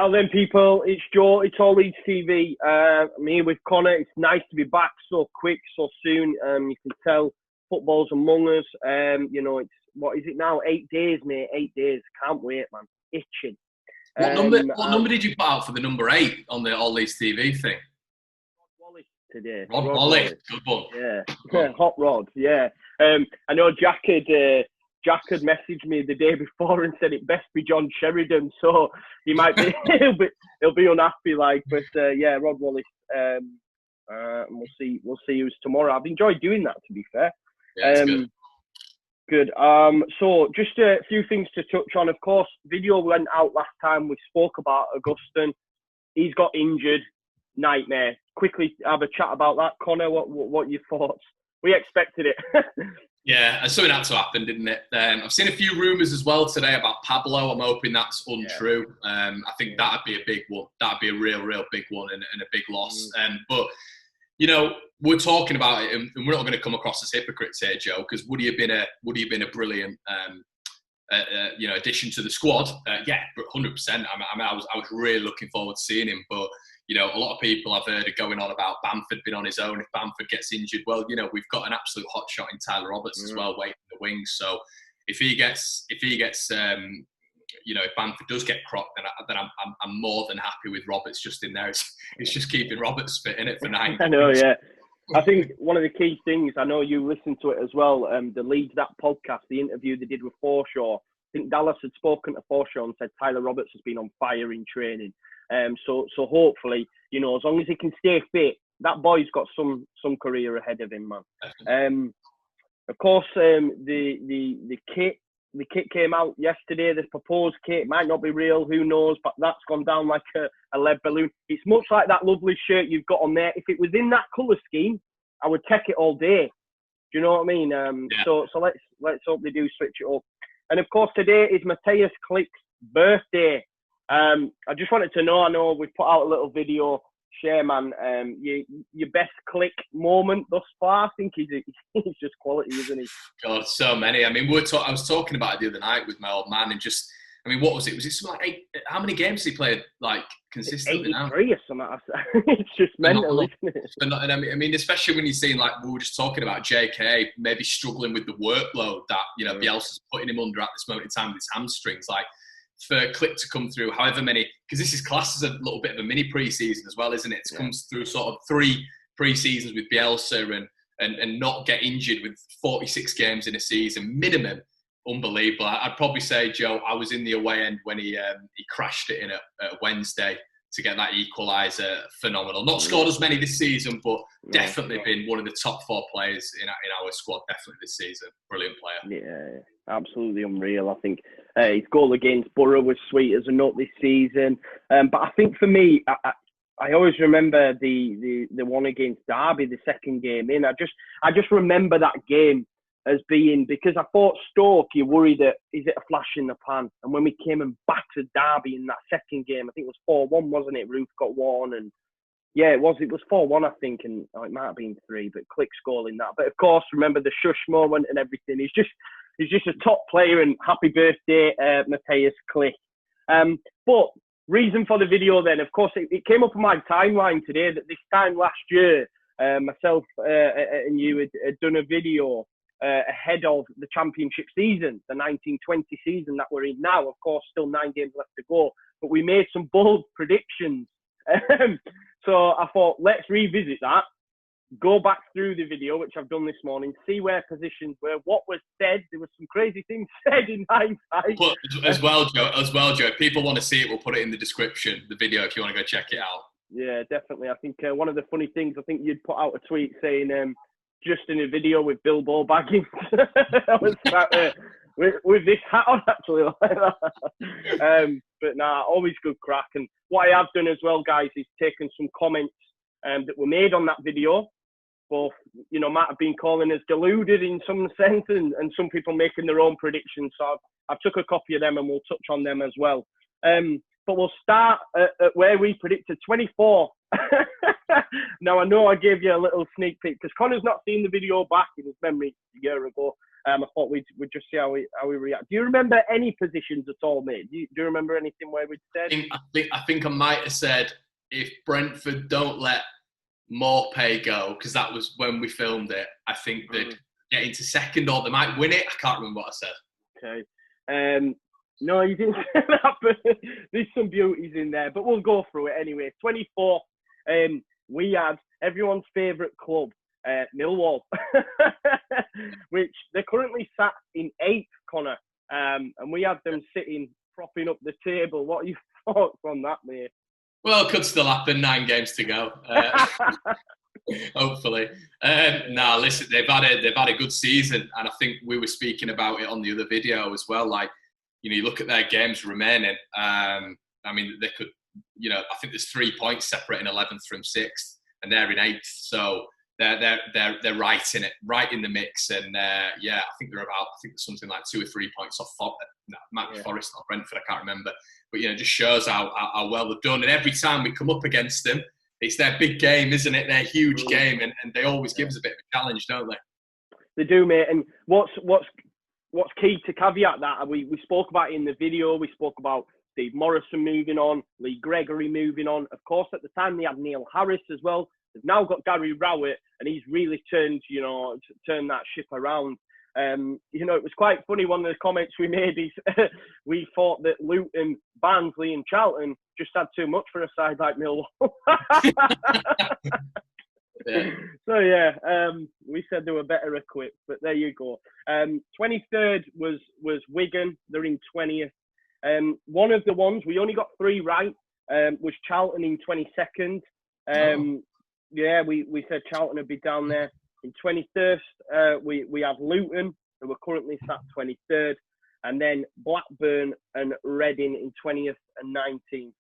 Now then, people, it's Joe, it's All Leeds TV. I'm here with Connor. It's nice to be back so quick, so soon. You can tell football's among us. It's, what is it now? 8 days, mate. 8 days. Can't wait, man. Itching. What number did you put out for the number 8 on the All Leeds TV thing? Rod Wallace today. Rod Wallace. Good one. Yeah. Hot Rod, yeah. I know Jack had messaged me the day before and said it best be John Sheridan, so he might be he'll be unhappy, but Rod Wallace. We'll see who's tomorrow. I've enjoyed doing that, to be fair. Yeah, it's good. So just a few things to touch on. Of course, video went out last time. We spoke about Augustin. He's got injured. Nightmare. Quickly have a chat about that, Connor. What are your thoughts? We expected it. Yeah, something had to happen, didn't it? I've seen a few rumours as well today about Pablo. I'm hoping that's untrue. I think that'd be a big one. That'd be a real big one and a big loss. But, we're talking about it and we're not going to come across as hypocrites here, Joe, because would he have been a brilliant addition to the squad? 100%. I was really looking forward to seeing him, but a lot of people I've heard are going on about Bamford being on his own. If Bamford gets injured, well, we've got an absolute hot shot in Tyler Roberts as well, waiting in the wings. So if Bamford does get crocked, then I'm more than happy with Roberts just in there. It's just keeping Roberts fit in it for 9. I know, yeah. I think one of the key things, I know you listened to it as well, the Leeds That podcast, the interview they did with Forshaw. I think Dallas had spoken to Forshaw and said Tyler Roberts has been on fire in training. So hopefully, as long as he can stay fit, that boy's got some career ahead of him, man. Of course, the kit came out yesterday. The proposed kit might not be real, who knows? But that's gone down like a lead balloon. It's much like that lovely shirt you've got on there. If it was in that colour scheme, I would take it all day. Do you know what I mean? So let's hope they do switch it up. And of course, today is Mateusz Klich birthday. I just wanted to know, I know we've put out a little video, share, man, your best Klich moment thus far. I think he's just quality, isn't he? God, so many. I mean, I was talking about it the other night with my old man and just, what was it? Was it something like 8? How many games he played, consistently 83 now? 83 or something. It's just mental, isn't it? I mean, especially when you're seeing, we were just talking about JK maybe struggling with the workload that, Bielsa's putting him under at this moment in time with his hamstrings, for Klich to come through however many, because this is classed as a little bit of a mini pre-season as well, isn't it? It comes through sort of 3 pre-seasons with Bielsa and not get injured with 46 games in a season minimum. Unbelievable. I'd probably say, Joe, I was in the away end when he crashed it in at Wednesday to get that equaliser. Phenomenal. Not scored as many this season, but definitely been one of the top 4 players in our squad, definitely this season. Brilliant player. Yeah, absolutely unreal. I think his goal against Borough was sweet as a nut this season. But I think for me, I always remember the one against Derby, the second game in. I just remember that game as being, because I thought Stoke, you worried that, is it a flash in the pan? And when we came and battered Derby in that second game, I think it was 4-1, wasn't it? Ruth got 1 and it was 4-1, I think, and it might have been 3, but Klich scoring that. But of course, remember the shush moment and everything. He's just a top player, and happy birthday, Mateusz Klich. But reason for the video then, of course, it came up on my timeline today that this time last year, myself and you had done a video ahead of the championship season, the 1920 season that we're in now. Of course, still 9 games left to go, but we made some bold predictions. So I thought, let's revisit that, go back through the video, which I've done this morning, see where positions were, what was said. There were some crazy things said in hindsight. But as well, Joe, if people want to see it, we'll put it in the description, the video, if you want to go check it out. Yeah, definitely. I think one of the funny things, I think you'd put out a tweet saying, just in a video with Bilbo Baggins. I was sat there with this hat on, actually. But always good crack. And what I have done as well, guys, is taken some comments that were made on that video. Both, might have been calling us deluded in some sense, and some people making their own predictions. So I've took a copy of them and we'll touch on them as well. But we'll start at where we predicted 24. Now, I know I gave you a little sneak peek because Connor's not seen the video back in his memory a year ago. I thought we'd just see how we react. Do you remember any positions at all, mate? Do you remember anything where we'd said? I think I might have said if Brentford don't let Maupay go, because that was when we filmed it, I think they'd get into second or they might win it. I can't remember what I said. Okay. No, you didn't say that, but there's some beauties in there. But we'll go through it anyway. 24th, we had everyone's favourite club, Millwall, which they're currently sat in 8th, Connor. And we had them sitting, propping up the table. What are your thoughts on that, mate? Well, it could still happen. 9 games to go. Hopefully. Listen, they've had a good season, and I think we were speaking about it on the other video as well. Like, you look at their games remaining. I mean, they could. I think there's 3 points separating 11th from 6th, and they're in 8th. So they're right in it, right in the mix. And I think they're about. I think there's something like 2 or 3 points off. Might be Forest or Brentford. I can't remember. But it just shows how well they've done. And every time we come up against them, it's their big game, isn't it? Their huge game, and they always give us a bit of a challenge, don't they? They do, mate. And what's key to caveat that? We spoke about it in the video. We spoke about Steve Morrison moving on, Lee Gregory moving on. Of course, at the time they had Neil Harris as well. They've now got Gary Rowett, and he's really turned that ship around. It was quite funny. One of the comments we made is we thought that Luton, Barnsley, and Charlton just had too much for a side like Millwall. We said they were better equipped, but there you go. 23rd was Wigan. They're in 20th. One of the ones we only got 3 right was Charlton in 22nd. We said Charlton would be down there. In 21st, we have Luton, who are currently sat 23rd, and then Blackburn and Reading in 20th and 19th.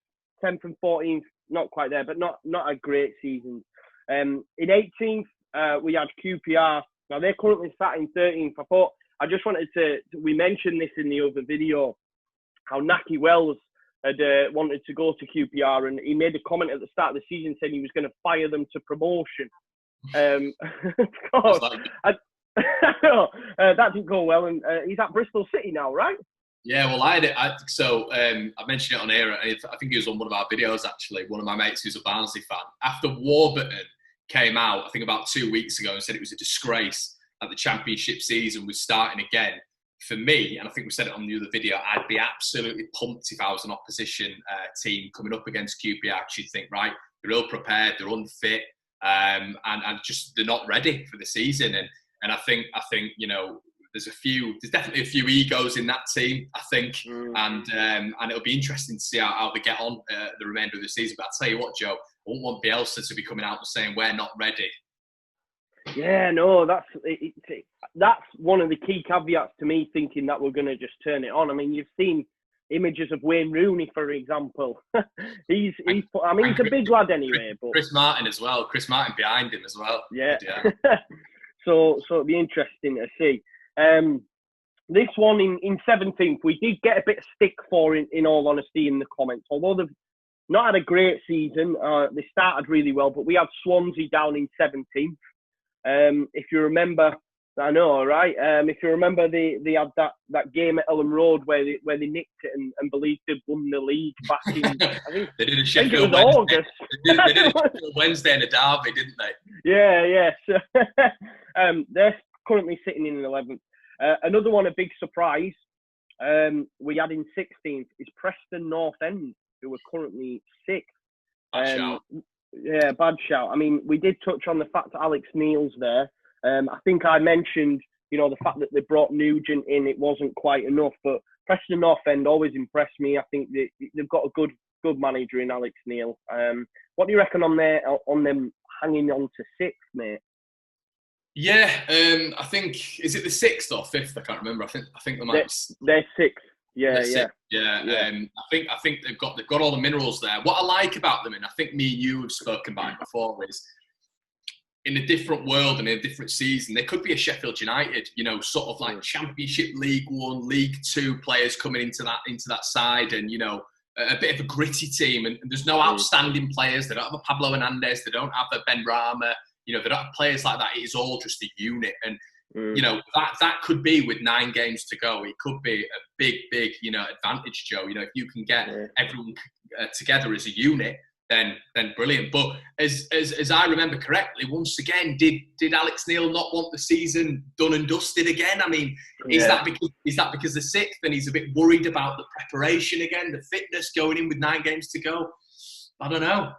10th and 14th, not quite there, but not a great season. In 18th, we had QPR. Now, they're currently sat in 13th. I just wanted we mentioned this in the other video, how Naki Wells had wanted to go to QPR, and he made a comment at the start of the season saying he was going to fire them to promotion. That didn't go well, and he's at Bristol City now, right? Yeah, well, I mentioned it on air. I think he was on one of our videos, actually. One of my mates who's a Barnsley fan. After Warburton came out, I think about 2 weeks ago, and said it was a disgrace that the Championship season was starting again. For me, and I think we said it on the other video, I'd be absolutely pumped if I was an opposition team coming up against QPR. Because you'd think, right, they're ill prepared, they're unfit, and just they're not ready for the season. And I think there's definitely a few egos in that team, I think, and it'll be interesting to see how they get on the remainder of the season. But I'll tell you what, Joe, I wouldn't want Bielsa to be coming out and saying we're not ready. Yeah, no, that's one of the key caveats to me thinking that we're going to just turn it on. I mean, you've seen images of Wayne Rooney, for example. he's a big lad anyway. But Chris Martin as well. Chris Martin behind him as well. Yeah. So it'll be interesting to see. This one in 17th, we did get a bit of stick for, in all honesty, in the comments. Although they've not had a great season, they started really well, but we had Swansea down in 17th. If you remember, I know, right? If you remember, they had that game at Ellen Road where they nicked it and believed they'd won the league back in. I think they did a Sheffield Wednesday. August. They did a Sheffield Wednesday and a derby, didn't they? Yeah. So, they're currently sitting in 11th. Another one, a big surprise. We had in 16th is Preston North End, who are currently 6th. Bad shout. Yeah, bad shout. I mean, we did touch on the fact that Alex Neil's there. I think I mentioned, the fact that they brought Nugent in, it wasn't quite enough. But Preston North End always impressed me. I think they've got a good manager in Alex Neil. What do you reckon on them hanging on to 6th, mate? Yeah, I think, is it the 6th or 5th? I can't remember. I think they might. They're 6th. Yeah. I think they've got all the minerals there. What I like about them, and I think me and you have spoken about it before, is in a different world and in a different season, there could be a Sheffield United, sort of like Championship, League One, League Two players coming into that side, and a bit of a gritty team. And there's no outstanding players. They don't have a Pablo Hernandez. They don't have a Ben Rama. They don't have players like that. It is all just a unit. And you know, that could be with 9 games to go. It could be a big, you know, advantage, Joe. You know, if you can get everyone together as a unit, then brilliant. But as I remember correctly, once again, did Alex Neil not want the season done and dusted again? I mean, is that because the 6th and he's a bit worried about the preparation again, the fitness going in with 9 games to go? I don't know.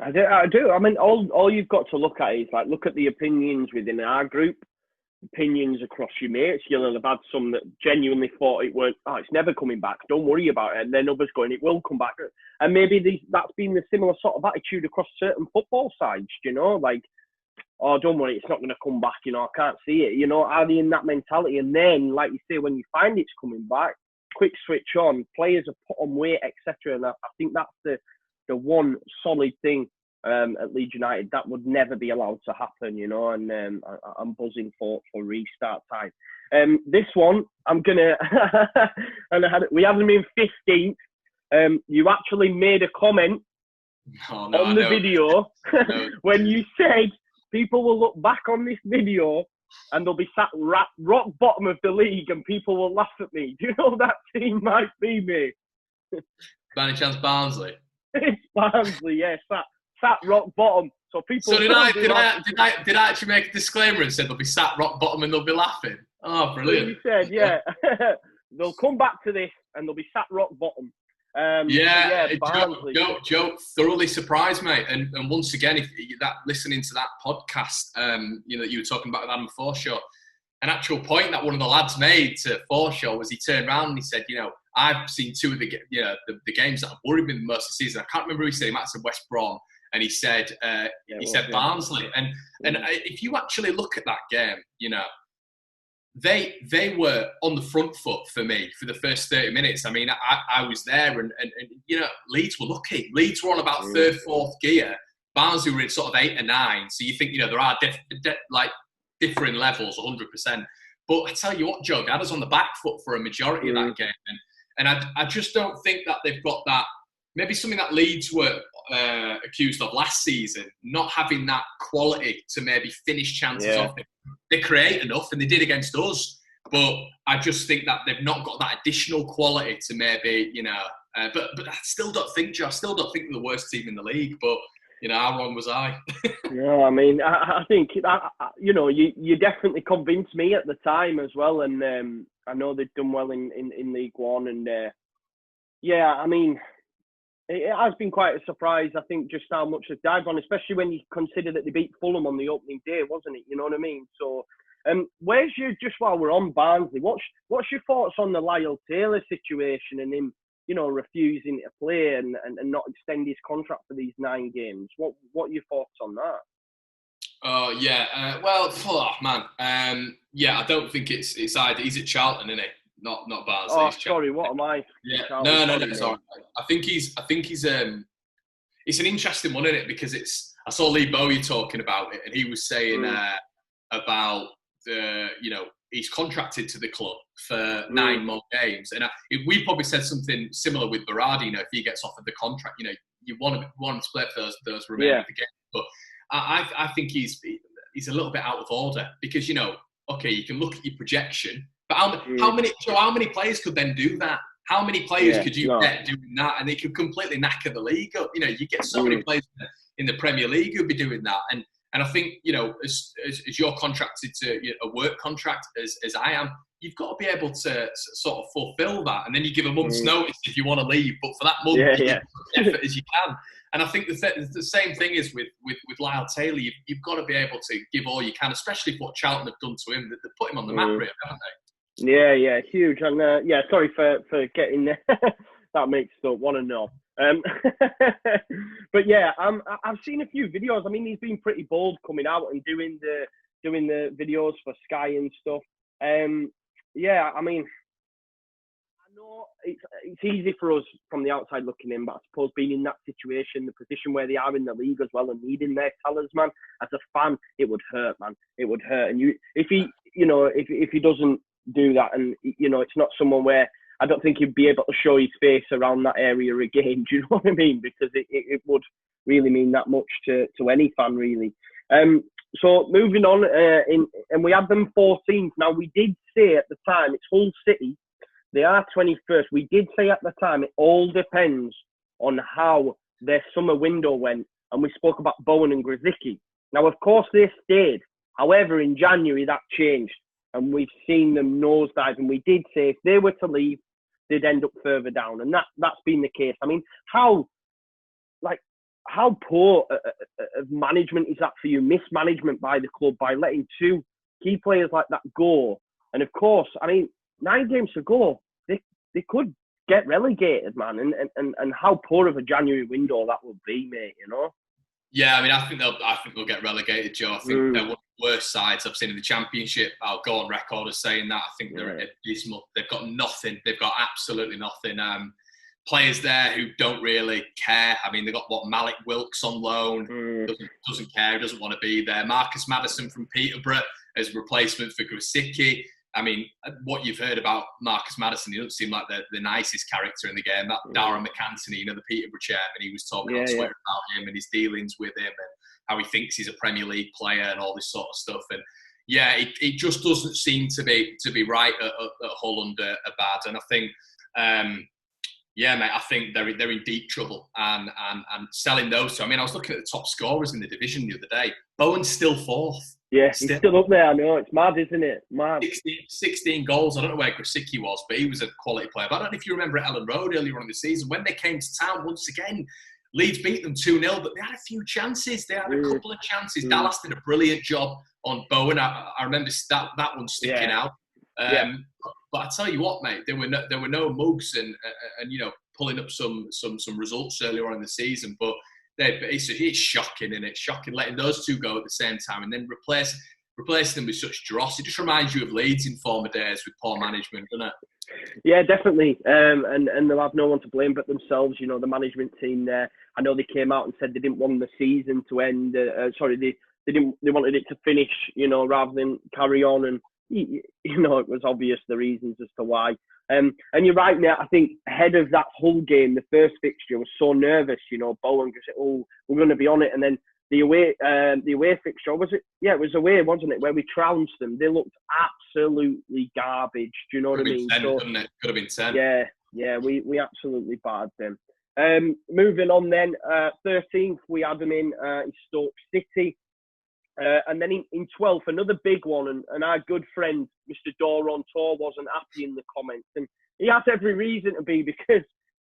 I do. I mean, all you've got to look at is like look at the opinions within our group, opinions across your mates. You'll have had some that genuinely thought it's never coming back, don't worry about it, and then others going, it will come back. And maybe that's been the similar sort of attitude across certain football sides, you know, like, oh, don't worry, it's not going to come back, you know, I can't see it, you know, are they in that mentality? And then, like you say, when you find it's coming back, quick switch on, players are put on weight, etc. And I think that's the one solid thing at Leeds United that would never be allowed to happen, you know, and I'm buzzing for restart time. This one, I'm going to, and we have them in 15th. You actually made a comment on the video when you said people will look back on this video and they'll be sat rock bottom of the league and people will laugh at me. Do you know that team might be me? By any chance Barnsley? It's Barnsley, yes. Sat rock bottom. So people. So did I actually make a disclaimer and said they'll be sat rock bottom and they'll be laughing? Oh, brilliant! So you said, yeah. They'll come back to this and they'll be sat rock bottom. Joe thoroughly surprised, mate. And once again, if that listening to that podcast, you know, that you were talking about with Adam Forshaw, an actual point that one of the lads made to Forshaw was he turned around and he said, you know, I've seen 2 of the games that have worried me the most this season. I can't remember who he said. He might have said West Brom. And he said Barnsley. And if you actually look at that game, you know, they were on the front foot for me for the first 30 minutes. I mean, I was there and you know, Leeds were lucky. Leeds were on about 3rd, 4th gear. Barnsley were in sort of 8 or 9. So you think, you know, there are differing levels, 100%. But I tell you what, Joe, they had us on the back foot for a majority of that game. And I just don't think that they've got that, maybe something that Leeds were accused of last season, not having that quality to maybe finish chances off. They create enough, and they did against us. But I just think that they've not got that additional quality to maybe, you know. But I still don't think, Joe, they're the worst team in the league. But, you know, how wrong was I? No, I mean, I think, you know, you definitely convinced me at the time as well. And I know they've done well in League One. And, yeah, I mean, it has been quite a surprise, I think, just how much they've dived on, especially when you consider that they beat Fulham on the opening day, wasn't it? You know what I mean? So, where's your, just while we're on Barnsley, what's your thoughts on the Lyle Taylor situation and him, you know, refusing to play and not extend his contract for these 9 games? What are your thoughts on that? I don't think it's either. He's at Charlton, isn't he? Not Barnsley. Oh, sorry, what am I? Yeah, no, sorry. I think he's. It's an interesting one, isn't it? Because I saw Lee Bowie talking about it, and he was saying about you know, he's contracted to the club for 9 more games, and we probably said something similar with Berardi. You know, if he gets offered the contract, you know, you want to play for those remaining games. But I think he's a little bit out of order because, you know, okay, you can look at your projection. But how many players could then do that? How many players could you get doing that? And they could completely knacker the league up. You know, you get so many players in the Premier League who'd be doing that. And I think, you know, as you're contracted to a work contract as I am, you've got to be able to sort of fulfil that. And then you give a month's notice if you want to leave. But for that month, you give as much effort as you can. And I think the same thing is with Lyle Taylor. You've got to be able to give all you can, especially for what Charlton have done to him. They put him on the map, really, haven't they? Yeah, huge. And sorry for getting there. That makes up. Want to know. But yeah, I've seen a few videos. I mean, he's been pretty bold coming out and doing the videos for Sky and stuff. Yeah, I mean, I know it's easy for us from the outside looking in, but I suppose being in that situation, the position where they are in the league as well, and needing their talisman as a fan, it would hurt, man. It would hurt. And if he doesn't do that, and you know, it's not someone where I don't think he'd be able to show his face around that area again. Do you know what I mean? Because it would really mean that much to any fan, really. So moving on, and we had them 14th. Now we did say at the time it's Hull City. They are 21st. We did say at the time it all depends on how their summer window went, and we spoke about Bowen and Grzycki. Now, of course, they stayed. However, in January that changed, and we've seen them nosedive. And we did say if they were to leave, they'd end up further down, and that's been the case. I mean, how poor of management is that for you? Mismanagement by the club by letting two key players like that go. And of course, I mean, 9 games to go, they could get relegated, man. And how poor of a January window that would be, mate. You know? Yeah, I mean, I think they'll get relegated, Joe. I think they're one of the worst sides I've seen in the Championship. I'll go on record as saying that. I think they're abysmal. They've got nothing. They've got absolutely nothing. Players there who don't really care. I mean, they've got Malik Wilkes on loan. Doesn't care. Doesn't want to be there. Marcus Maddison from Peterborough as a replacement for Grzycki. I mean, what you've heard about Marcus Maddison, he doesn't seem like the nicest character in the game. That Darren McAntony, the Peterborough chairman, he was talking on Twitter about him and his dealings with him and how he thinks he's a Premier League player and all this sort of stuff. And yeah, it just doesn't seem to be right at Hull under Abad. And I think, mate, I think they're in deep trouble. And selling those two, I mean, I was looking at the top scorers in the division the other day. Bowen's still 4th. Yeah, he's still up there. I know. It's mad, isn't it? Mad. 16 goals. I don't know where Grzycki was, but he was a quality player. But I don't know if you remember at Ellen Road earlier on in the season, when they came to town once again, Leeds beat them 2-0, but they had a few chances. They had a couple of chances. Dallas did a brilliant job on Bowen. I remember that one sticking out. But I tell you what, mate, there were no mugs and pulling up some results earlier on in the season, but it's shocking, and it's shocking letting those two go at the same time and then replacing them with such dross. It just reminds you of Leeds in former days with poor management, doesn't it? Yeah, definitely. And they'll have no one to blame but themselves. You know, the management team there. I know they came out and said they didn't want the season to end. They wanted it to finish. You know, rather than carry on. And it was obvious the reasons as to why. And you're right, mate. I think ahead of that Hull game, the first fixture was so nervous. You know, Bowen said, "Oh, we're going to be on it," and then the away fixture, was it? Yeah, it was away, wasn't it? Where we trounced them. They looked absolutely garbage. Do you know what I mean? 10, couldn't it? Could have been 10. Yeah, we absolutely barred them. Moving on then, 13th, we had them in Stoke City. And then in 12th, another big one. And our good friend, Mr. Doron Tor, wasn't happy in the comments. And he has every reason to be because,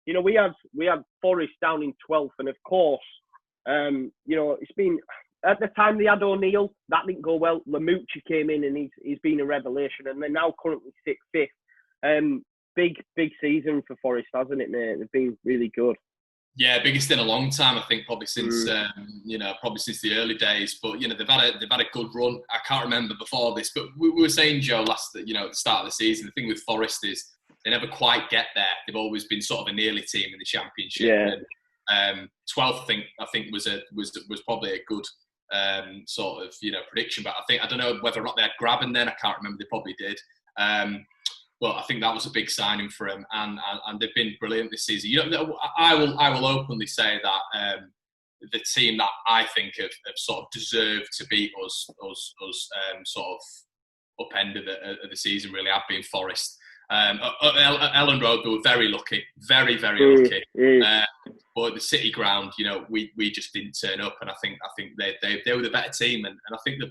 you know, we had Forest down in 12th. And of course, it's been, at the time they had O'Neill, that didn't go well. Lamucci came in and he's been a revelation. And they're now currently 5th. Big season for Forest, hasn't it, mate? They've been really good. Yeah, biggest in a long time, I think, probably since the early days. But they've had a good run. I can't remember before this, but we were saying, Joe, at the start of the season, the thing with Forest is they never quite get there. They've always been sort of a nearly team in the Championship. Yeah. And 12th, I think was probably a good sort of prediction. But I don't know whether or not they had Graben then. I can't remember. They probably did. But I think that was a big signing for him, and they've been brilliant this season. I will openly say that the team that I think have sort of deserved to beat us sort of upend of the season really have been Forest. At Ellen Road, they were very lucky, very very lucky. But at the City ground, we just didn't turn up, and I think they were the better team, and I think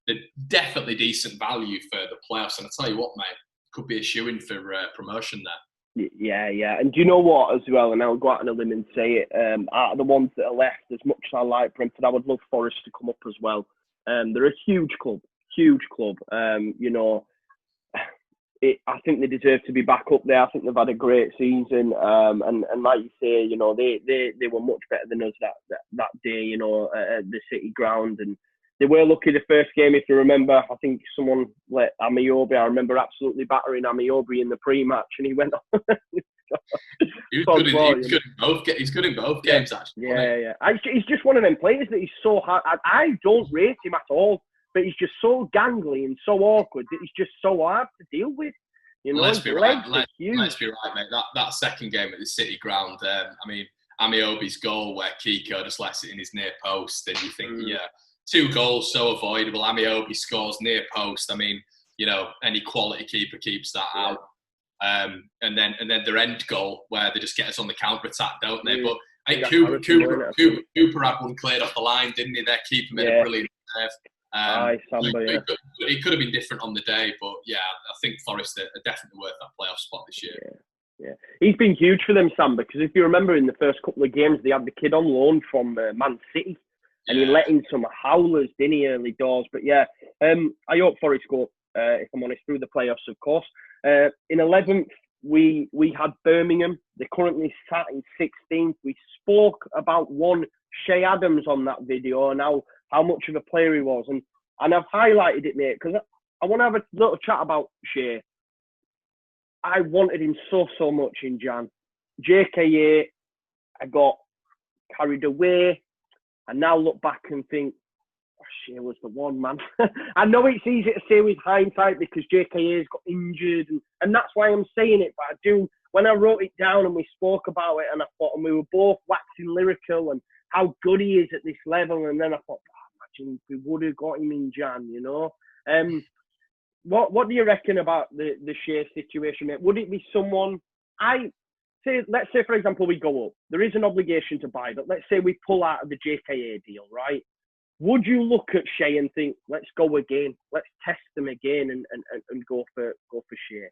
they're definitely decent value for the playoffs. And I tell you what, mate. Could be a shoo-in for promotion there. Yeah. And do you know what as well? And I'll go out on a limb and say it. Out of the ones that are left, as much as I like Brentford, I would love Forest to come up as well. They're a huge club. I think they deserve to be back up there. I think they've had a great season. And like you say, they were much better than us that day, at the City ground. And they were lucky the first game, if you remember. I think someone let Amiobi. I remember absolutely battering Amiobi in the pre-match, and he went on. He's good in both games, actually. Yeah. He's just one of them players that he's so hard. I don't rate him at all, but he's just so gangly and so awkward that he's just so hard to deal with. Let's be right, mate. That second game at the City ground. Amiobi's goal where Kiko just lets it in his near post, and you think, 2 goals so avoidable. Amiobi scores near post. I mean, any quality keeper keeps that out. And then their end goal where they just get us on the counter attack, don't they? But I think Cooper had one cleared off the line, didn't he? Their keeper made a brilliant save. It could have been different on the day, but yeah, I think Forest are definitely worth that playoff spot this year. Yeah, he's been huge for them, Sam, because if you remember in the first couple of games, they had the kid on loan from Man City, and he let in some howlers, didn't he, early doors? But yeah, I hope Forest go, if I'm honest, through the playoffs, of course. In 11th, we had Birmingham. They're currently sat in 16th. We spoke about one Shea Adams on that video and how much of a player he was. And I've highlighted it, mate, because I want to have a little chat about Shea. I wanted him so much in Jan. JKA, I got carried away. I now look back and think, Shea was the one, man. I know it's easy to say with hindsight because JKA's got injured, and that's why I'm saying it. But I do, when I wrote it down and we spoke about it, and I thought, and we were both waxing lyrical and how good he is at this level, and then I thought, imagine if we would have got him in Jan, What do you reckon about the Shea situation, mate? Would it be someone, let's say, for example, we go up. There is an obligation to buy, but let's say we pull out of the JKA deal, right? Would you look at Shea and think, let's go again, let's test them again and go for Shea?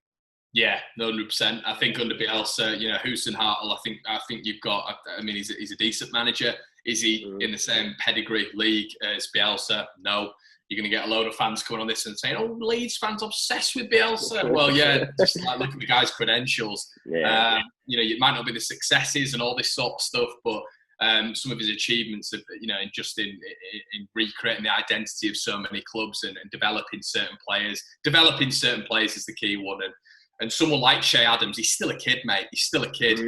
Yeah, 100%. I think under Bielsa, Houston Hartle, I think you've got. I mean, he's a decent manager. Is he in the same pedigree league as Bielsa? No. You're going to get a load of fans coming on this and saying, "Oh, Leeds fans obsessed with Bielsa." Well, yeah, just like look at the guy's credentials. Yeah. It might not be the successes and all this sort of stuff, but some of his achievements, just in recreating the identity of so many clubs and developing certain players. Developing certain players is the key one. And someone like Shea Adams, he's still a kid, mate. He's still a kid.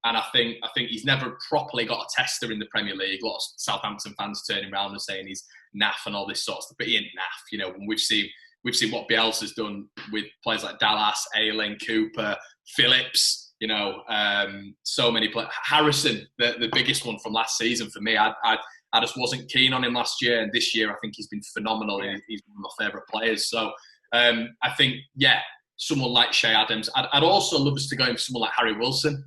And I think he's never properly got a tester in the Premier League. A lot of Southampton fans turning around and saying he's naff and all this sort of stuff, but he ain't naff. When we've seen what Bielsa's done with players like Dallas, Ayling, Cooper, Phillips. So many players. Harrison, the biggest one from last season for me. I just wasn't keen on him last year, and this year I think he's been phenomenal. He's one of my favourite players. So I think, someone like Shea Adams. I'd also love us to go in for someone like Harry Wilson.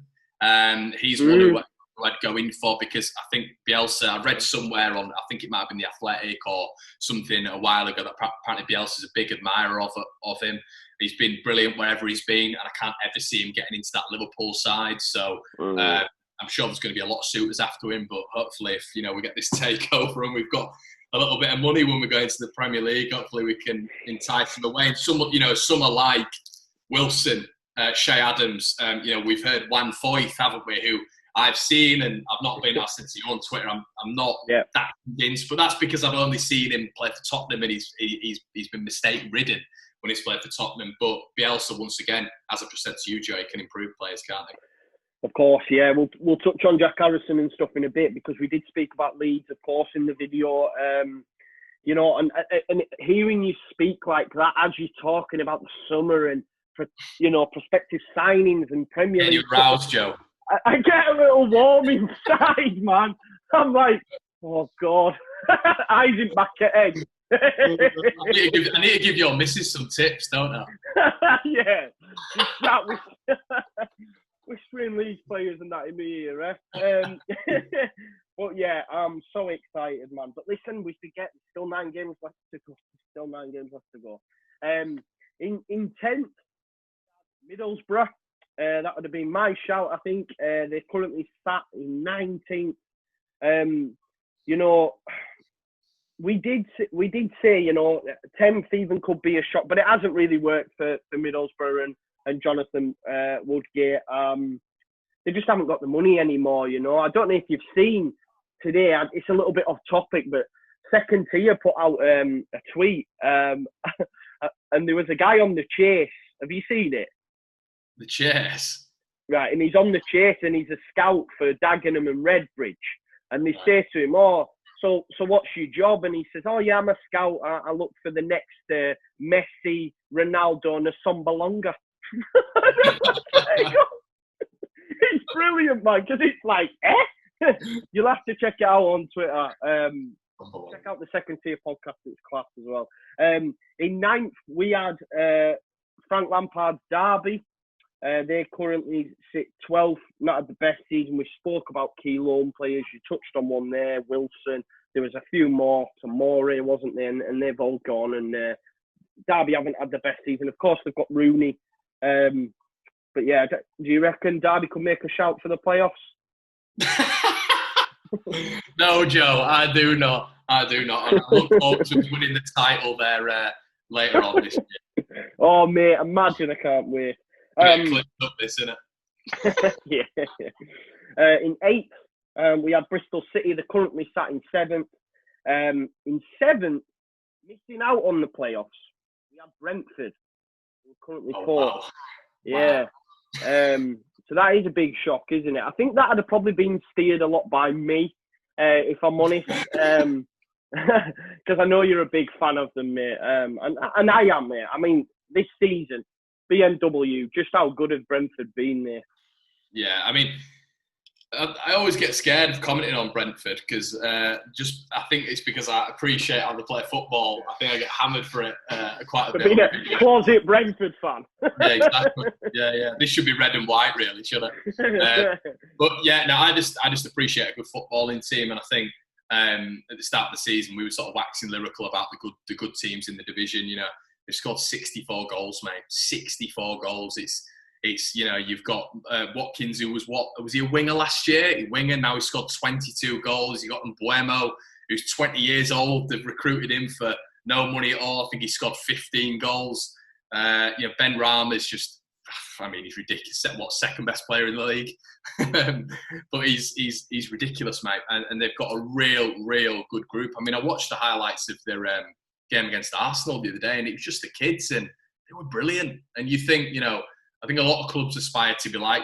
He's one who I'd go in for because I think Bielsa, I read somewhere I think it might have been The Athletic or something a while ago, that apparently Bielsa's a big admirer of him. He's been brilliant wherever he's been, and I can't ever see him getting into that Liverpool side. So I'm sure there's going to be a lot of suitors after him, but hopefully if, we get this takeover and we've got a little bit of money when we go into the Premier League, hopefully we can entice him away. And someone like Wilson, Shea Adams, we've heard Juan Foyth, haven't we, who I've seen, and I've not been, I said to you on Twitter, I'm not that convinced, but that's because I've only seen him play for Tottenham, and he's been mistake-ridden when he's played for Tottenham. But Bielsa, once again, as I've just said to you, Joe, he can improve players, can't he? Of course, yeah. We'll touch on Jack Harrison and stuff in a bit, because we did speak about Leeds, of course, in the video. And hearing you speak like that as you're talking about the summer and prospective signings and Premier League. You're roused, Joe. I get a little warm inside, man. I'm like, oh God, eyes in back at egg. I need to give your missus some tips, don't I? Yeah, just start whispering Leeds players and that in my ear, But yeah, I'm so excited, man. But listen, we forget there's still 9 games left to go. In 10th, Middlesbrough. That would have been my shout, I think. They're currently sat in 19th. We did say, 10th even could be a shot, but it hasn't really worked for Middlesbrough and Jonathan Woodgate. They just haven't got the money anymore, I don't know if you've seen today, it's a little bit off topic, but Second Tier put out a tweet, and there was a guy on the chase. Have you seen it? The chase? Right, and he's on the chase, and he's a scout for Dagenham and Redbridge. And they say to him, so what's your job? And he says, yeah, I'm a scout. I look for the next Messi, Ronaldo, and Assombalonga. It's brilliant, man, because it's like, You'll have to check it out on Twitter. check out the Second Tier podcast. It's class as well. In ninth, we had Frank Lampard's Derby. They currently sit 12th, not had the best season. We spoke about key loan players. You touched on one there, Wilson. There was a few more, Tomori, wasn't there? And they've all gone. And Derby haven't had the best season. Of course, they've got Rooney. But yeah, do you reckon Derby could make a shout for the playoffs? No, Joe, I do not. I look forward to winning the title there later on this year. Oh, mate, imagine, I can't wait. Clipped up this, innit? Yeah. In eighth, we had Bristol City. They're currently sat in seventh. In seventh, missing out on the playoffs, we had Brentford. We're currently fourth. Wow. Yeah. Wow. So that is a big shock, isn't it? I think that had probably been steered a lot by me, if I'm honest. Because I know you're a big fan of them, mate. And I am, mate. I mean, this season, BMW, just how good has Brentford been there? Yeah, I mean, I always get scared of commenting on Brentford because I think it's because I appreciate how they play football. I think I get hammered for it quite a bit. Being a closet Brentford fan. Yeah, exactly. Yeah. This should be red and white, really, shouldn't it? But yeah, no, I just appreciate a good footballing team, and I think at the start of the season we were sort of waxing lyrical about the good teams in the division. You know, they've scored 64 goals, mate. 64 goals. It's you've got Watkins, who was he a winger last year? He winger, now he's scored 22 goals. You got Mbuemo, who's 20 years old. They've recruited him for no money at all. I think he scored 15 goals. Ben Rama is just, I mean, he's ridiculous. Second best player in the league? But he's ridiculous, mate. And they've got a real good group. I mean, I watched the highlights of their game against Arsenal the other day, and it was just the kids, and they were brilliant. And you think, I think a lot of clubs aspire to be like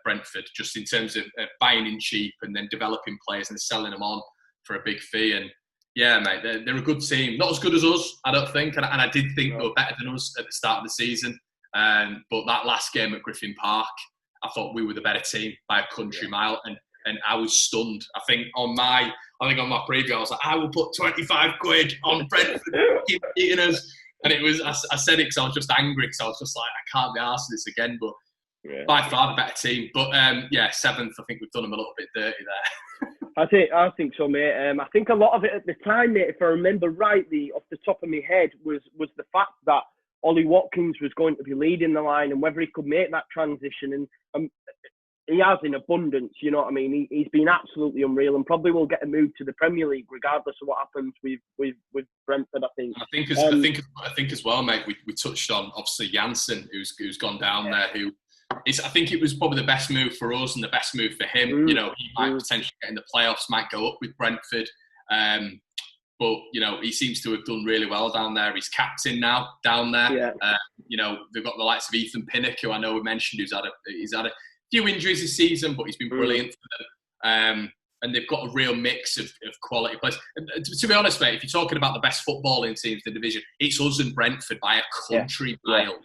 Brentford, just in terms of buying in cheap and then developing players and selling them on for a big fee. And yeah, mate, they're a good team. Not as good as us, I don't think. And I did think they were better than us at the start of the season. But that last game at Griffin Park, I thought we were the better team by a country mile. And I was stunned. I think on my preview, I was like, I will put 25 quid on Brentford keep beating us. And it was, I said it because I was just angry, because I was just like, I can't be arsed this again. But by far the better team. But seventh, I think we've done them a little bit dirty there. I think so, mate. I think a lot of it at the time, mate, if I remember rightly, off the top of my head, was the fact that Ollie Watkins was going to be leading the line, and whether he could make that transition. And he has in abundance, you know what I mean? He's been absolutely unreal, and probably will get a move to the Premier League regardless of what happens with Brentford, I think. I think as well, mate, we touched on, obviously, Janssen, who's gone down there, I think it was probably the best move for us and the best move for him. He might potentially get in the playoffs, might go up with Brentford. But, he seems to have done really well down there. He's captain now down there. Yeah. They've got the likes of Ethan Pinnock, who I know we mentioned, he's had a few injuries this season, but he's been brilliant for them. And they've got a real mix of quality players. And to be honest, mate, if you're talking about the best footballing teams in the division, it's us and Brentford by a country mile.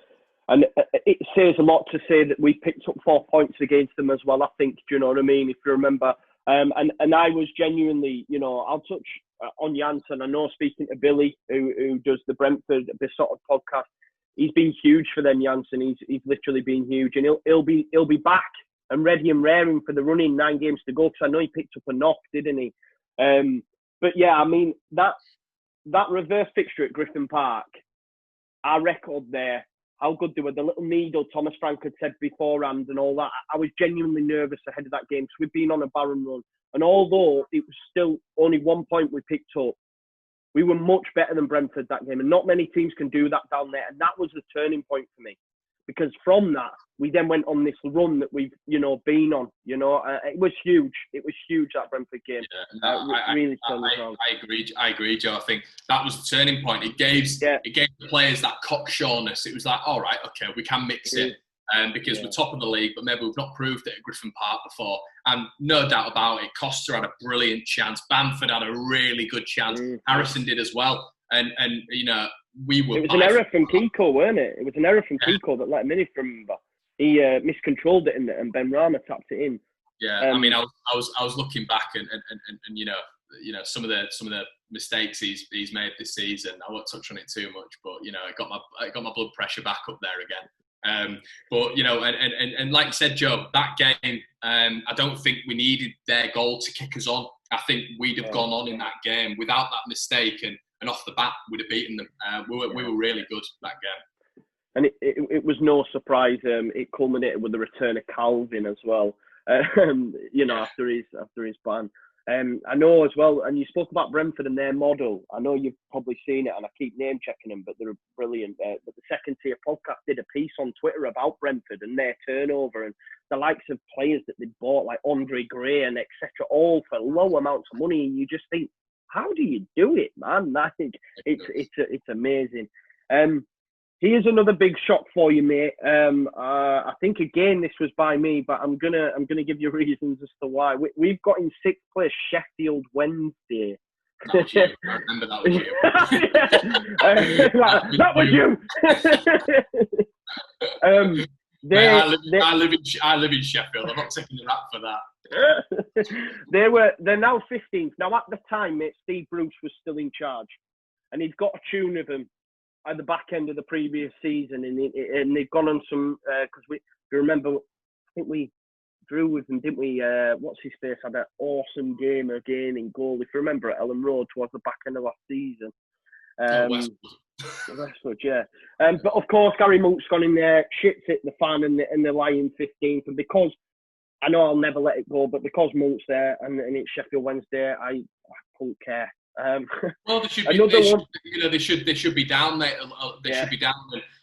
And it says a lot to say that we picked up 4 points against them as well, I think. Do you know what I mean? If you remember. And I was genuinely, I'll touch on Janssen. I know, speaking to Billy, who does the Brentford, this sort of podcast, he's been huge for them, Janssen. He's literally been huge, and he'll be back and ready and raring for the running 9 games to go, because I know he picked up a knock, didn't he? But yeah, I mean, that reverse fixture at Griffin Park, our record there, how good they were, the little needle Thomas Frank had said beforehand and all that. I was genuinely nervous ahead of that game, because we've been on a barren run, and although it was still only 1 point we picked up, we were much better than Brentford that game, and not many teams can do that down there. And that was the turning point for me, because from that, we then went on this run that we've, been on. It was huge. It was huge, that Brentford game. Really turned us around. I agree, Joe. I think that was the turning point. It gave the players that cocksureness. It was like, all right, okay, we can mix it. Because we're top of the league, but maybe we've not proved it at Griffin Park before. And no doubt about it, Costa had a brilliant chance. Bamford had a really good chance. Harrison did as well. And we were... It was an error from Kiko, weren't it? It was an error from Kiko that let him in, if you remember. He miscontrolled it, and Ben Rama tapped it in. Yeah, I mean, I was looking back and some of the mistakes he's made this season. I won't touch on it too much, but you know, it got my blood pressure back up there again. But you know, and like you said, Joe, that game, I don't think we needed their goal to kick us on. I think we'd have gone on in that game without that mistake, and off the bat we'd have beaten them. We were really good that game. And it was no surprise. It culminated with the return of Calvin as well. You know, after his ban. I know as well, and you spoke about Brentford and their model. I know you've probably seen it, and I keep name checking them, but they're brilliant. But the Second Tier podcast did a piece on Twitter about Brentford and their turnover and the likes of players that they bought, like Andre Gray and etc., all for low amounts of money. And you just think, how do you do it, man? I think it's amazing. Here's another big shock for you, mate. I think again this was by me, but I'm gonna give you reasons as to why. We've got in 6th place Sheffield Wednesday. That was you. I remember that was you. That was you. I live in Sheffield. I'm not taking the rap for that. They're now 15th. Now at the time, mate, Steve Bruce was still in charge, and he'd got a tune of them at the back end of the previous season, and they've gone on some because if you remember, I think we drew with them, didn't we? What's his face had an awesome game again in goal. If you remember, at Ellen Road towards the back end of last season. Westwood, yeah. But of course, Gary Monk's gone in there, shits it the fan, and they're lying 15th. And because I know I'll never let it go, but because Monk's there and it's Sheffield Wednesday, I don't care. Well, they should be down there. They should be down,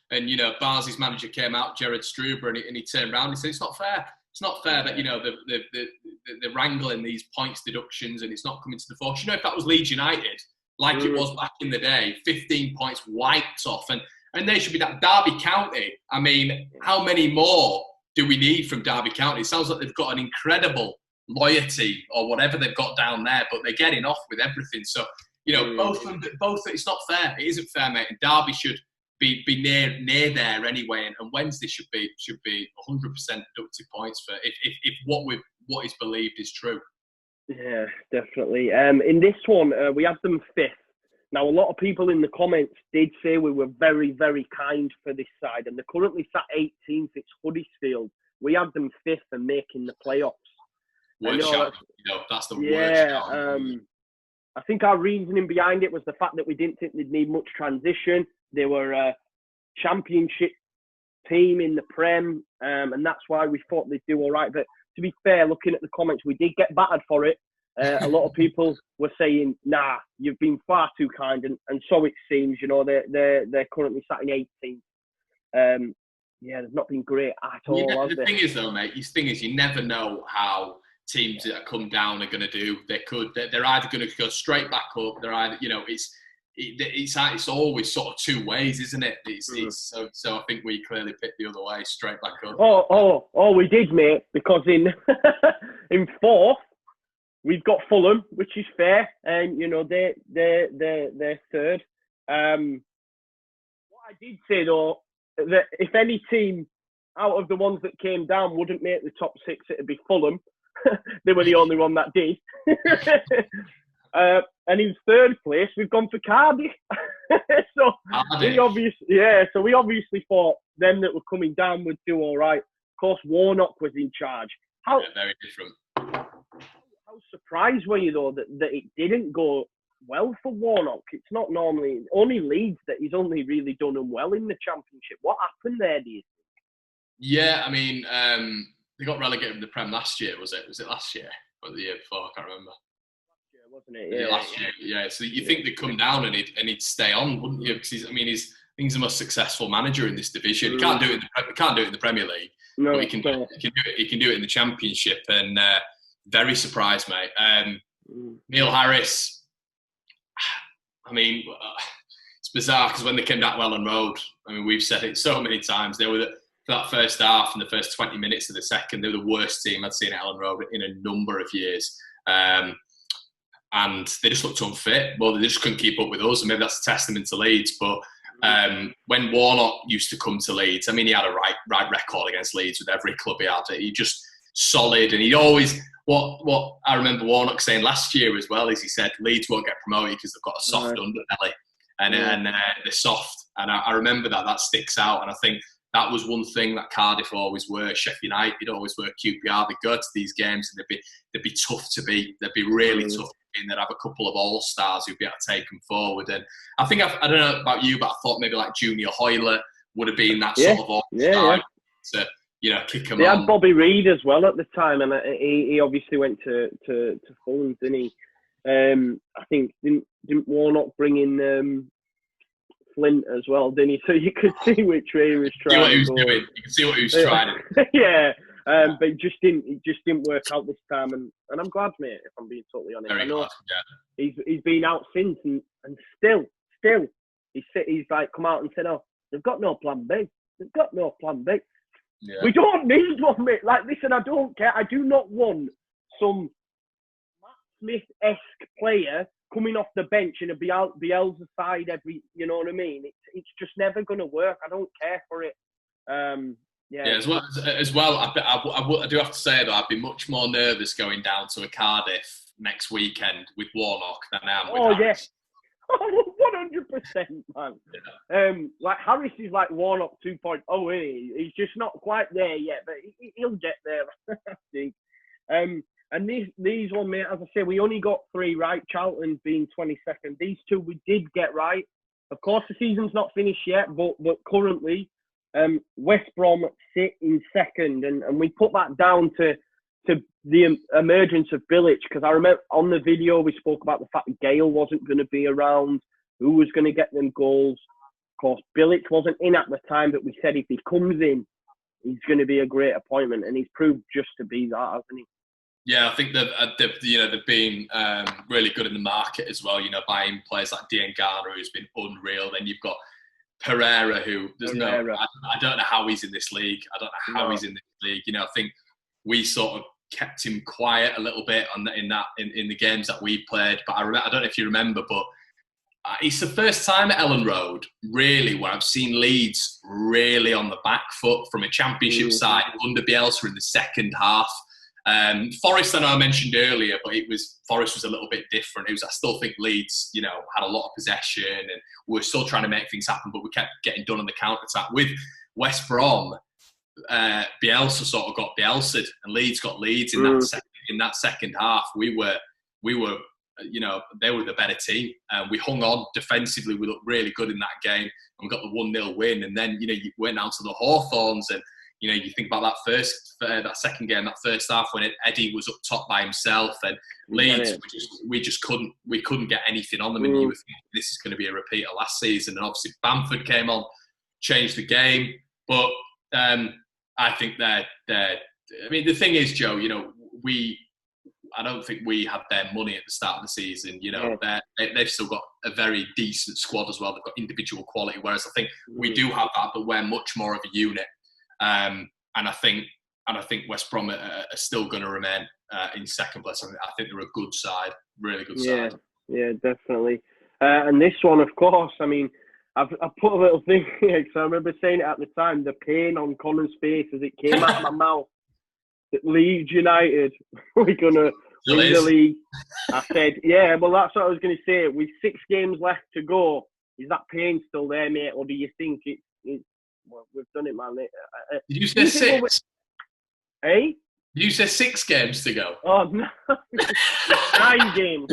and you know, Barnsley's manager came out, Gerard Struber, and he turned around and he said, "It's not fair. It's not fair that you know they're wrangling these points deductions and it's not coming to the fore." You know, if that was Leeds United, like it was back in the day, 15 points wiped off, and they should be that. Derby County. I mean, how many more do we need from Derby County? It sounds like they've got an incredible loyalty or whatever they've got down there, but they're getting off with everything. So you know, both it's not fair. It isn't fair, mate. And Derby should be near there anyway, and Wednesday should be 100% deducted points for if what is believed is true. Yeah, definitely. In this one, we have them 5th. Now, a lot of people in the comments did say we were very, very kind for this side, and they're currently sat 18th. It's Huddersfield. We had them 5th and making the playoffs. Worst shout, that's the worst shout. I think our reasoning behind it was the fact that we didn't think they'd need much transition. They were a championship team in the Prem, and that's why we thought they'd do all right. But to be fair, looking at the comments, we did get battered for it. A lot of people were saying, "Nah, you've been far too kind," and so it seems. You know, they're currently sat in 18th. Yeah, they've not been great at all. The thing is, though, mate, you never know how teams that come down are going to do. They're either going to go straight back up. They're either, you know, it's always sort of two ways, isn't it? So I think we clearly picked the other way, straight back up. Oh, we did, mate, because in 4th we've got Fulham, which is fair, and you know they're 3rd. What I did say though, that if any team out of the ones that came down wouldn't make the top 6, it'd be Fulham. They were the only one that did. And in 3rd place, we've gone for Cardiff. So we obviously thought them that were coming down would do all right. Of course, Warnock was in charge. Very different. How surprised were you though that it didn't go well for Warnock? It's not normally only Leeds that he's only really done them well in the Championship. What happened there, do you think? Yeah, I mean, they got relegated in the Prem last year. Was it last year or the year before? I can't remember. Wasn't it? Yeah, last year. Yeah. So you think they'd come down and he'd stay on, wouldn't you? Because he's the most successful manager in this division. He can't do it in the Premier League. No, but he can do it. He can do it in the Championship, and very surprised, mate. Neil Harris. I mean, it's bizarre because when they came down to Ellen Road, I mean, we've said it so many times. They were for that first half and the first 20 minutes of the second, they were the worst team I'd seen at Ellen Road in a number of years. And they just looked unfit. Well, they just couldn't keep up with us, and maybe that's a testament to Leeds. But when Warnock used to come to Leeds, I mean, he had a right record against Leeds with every club he had. He just solid, and he'd always what I remember Warnock saying last year as well is he said Leeds won't get promoted because they've got a soft underbelly and they're soft. And I remember that sticks out. And I think that was one thing that Cardiff always were. Sheffield United always were. QPR. They go to these games and they'd be tough to beat. They'd be really tough to beat. And they'd have a couple of all-stars who'd be able to take them forward. And I think I don't know about you, but I thought maybe like Junior Hoylett would have been that sort of all-star to kick them on. They had Bobby Reid as well at the time, and he obviously went to Fulham, didn't he? I think didn't Warnock bring in Flint as well, didn't he? So you could see which way he was trying. You can see what he was trying. Yeah, but it just didn't work out this time, and I'm glad, mate. If I'm being totally honest, Very I know glad, he's been out since, and still he's like come out and said, "Oh, they've got no plan B. They've got no plan B." Yeah. We don't need one, mate. Like, listen, I don't care. I do not want some Matt Smith-esque player coming off the bench in a Bielsa side every, you know what I mean? It's just never going to work. I don't care for it. As well, I do have to say, though, I'd be much more nervous going down to a Cardiff next weekend with Warnock than I am with Harris. 100%, man. Yeah. Like Harris is like Warnock 2.0. He's just not quite there yet, but he'll get there. I think. And these one, mate, as I say, we only got 3 right. Charlton being 22nd. These 2 we did get right. Of course, the season's not finished yet, but currently, West Brom sit in 2nd, and we put that down to the emergence of Bilic, because I remember on the video we spoke about the fact that Gale wasn't going to be around, who was going to get them goals. Of course, Bilic wasn't in at the time, but we said if he comes in, he's going to be a great appointment, and he's proved just to be that, hasn't he? Yeah, I think they've been really good in the market as well. Buying players like Dean Garner, who's been unreal. Then you've got Pereira, who I don't know how he's in this league. I don't know how he's in this league. I think we sort of kept him quiet a little bit in the games that we played. But I don't know if you remember, but it's the first time at Ellen Road, really, where I've seen Leeds really on the back foot from a championship side under Bielsa in the second half. Forest, I know I mentioned earlier, but Forest was a little bit different. I still think Leeds, had a lot of possession and we were still trying to make things happen, but we kept getting done on the counter-attack. With West Brom, Bielsa sort of got Bielsa'd and Leeds got Leeds in that second half. We were, they were the better team. We hung on defensively. We looked really good in that game and we got the 1-0 win. And then, you went down to the Hawthorns and, you think about that second game, that first half when Eddie was up top by himself, and Leeds, we couldn't get anything on them. And you were thinking this is going to be a repeat of last season. And obviously Bamford came on, changed the game. But I think that the thing is, Joe, I don't think we had their money at the start of the season. They've still got a very decent squad as well. They've got individual quality, whereas I think we do have that, but we're much more of a unit. And I think West Brom are still going to remain in second place. I think they're a good side, really good side. Yeah, definitely. And this one, of course, I put a little thing here because I remember saying it at the time. The pain on Connor's face as it came out of my mouth. That Leeds United we're gonna win the league. I said, yeah, well, that's what I was going to say. With 6 games left to go, is that pain still there, mate, or do you think it's well, we've done it, man. Did you say 6? Did you say 6 games to go? Oh, no. 9 games.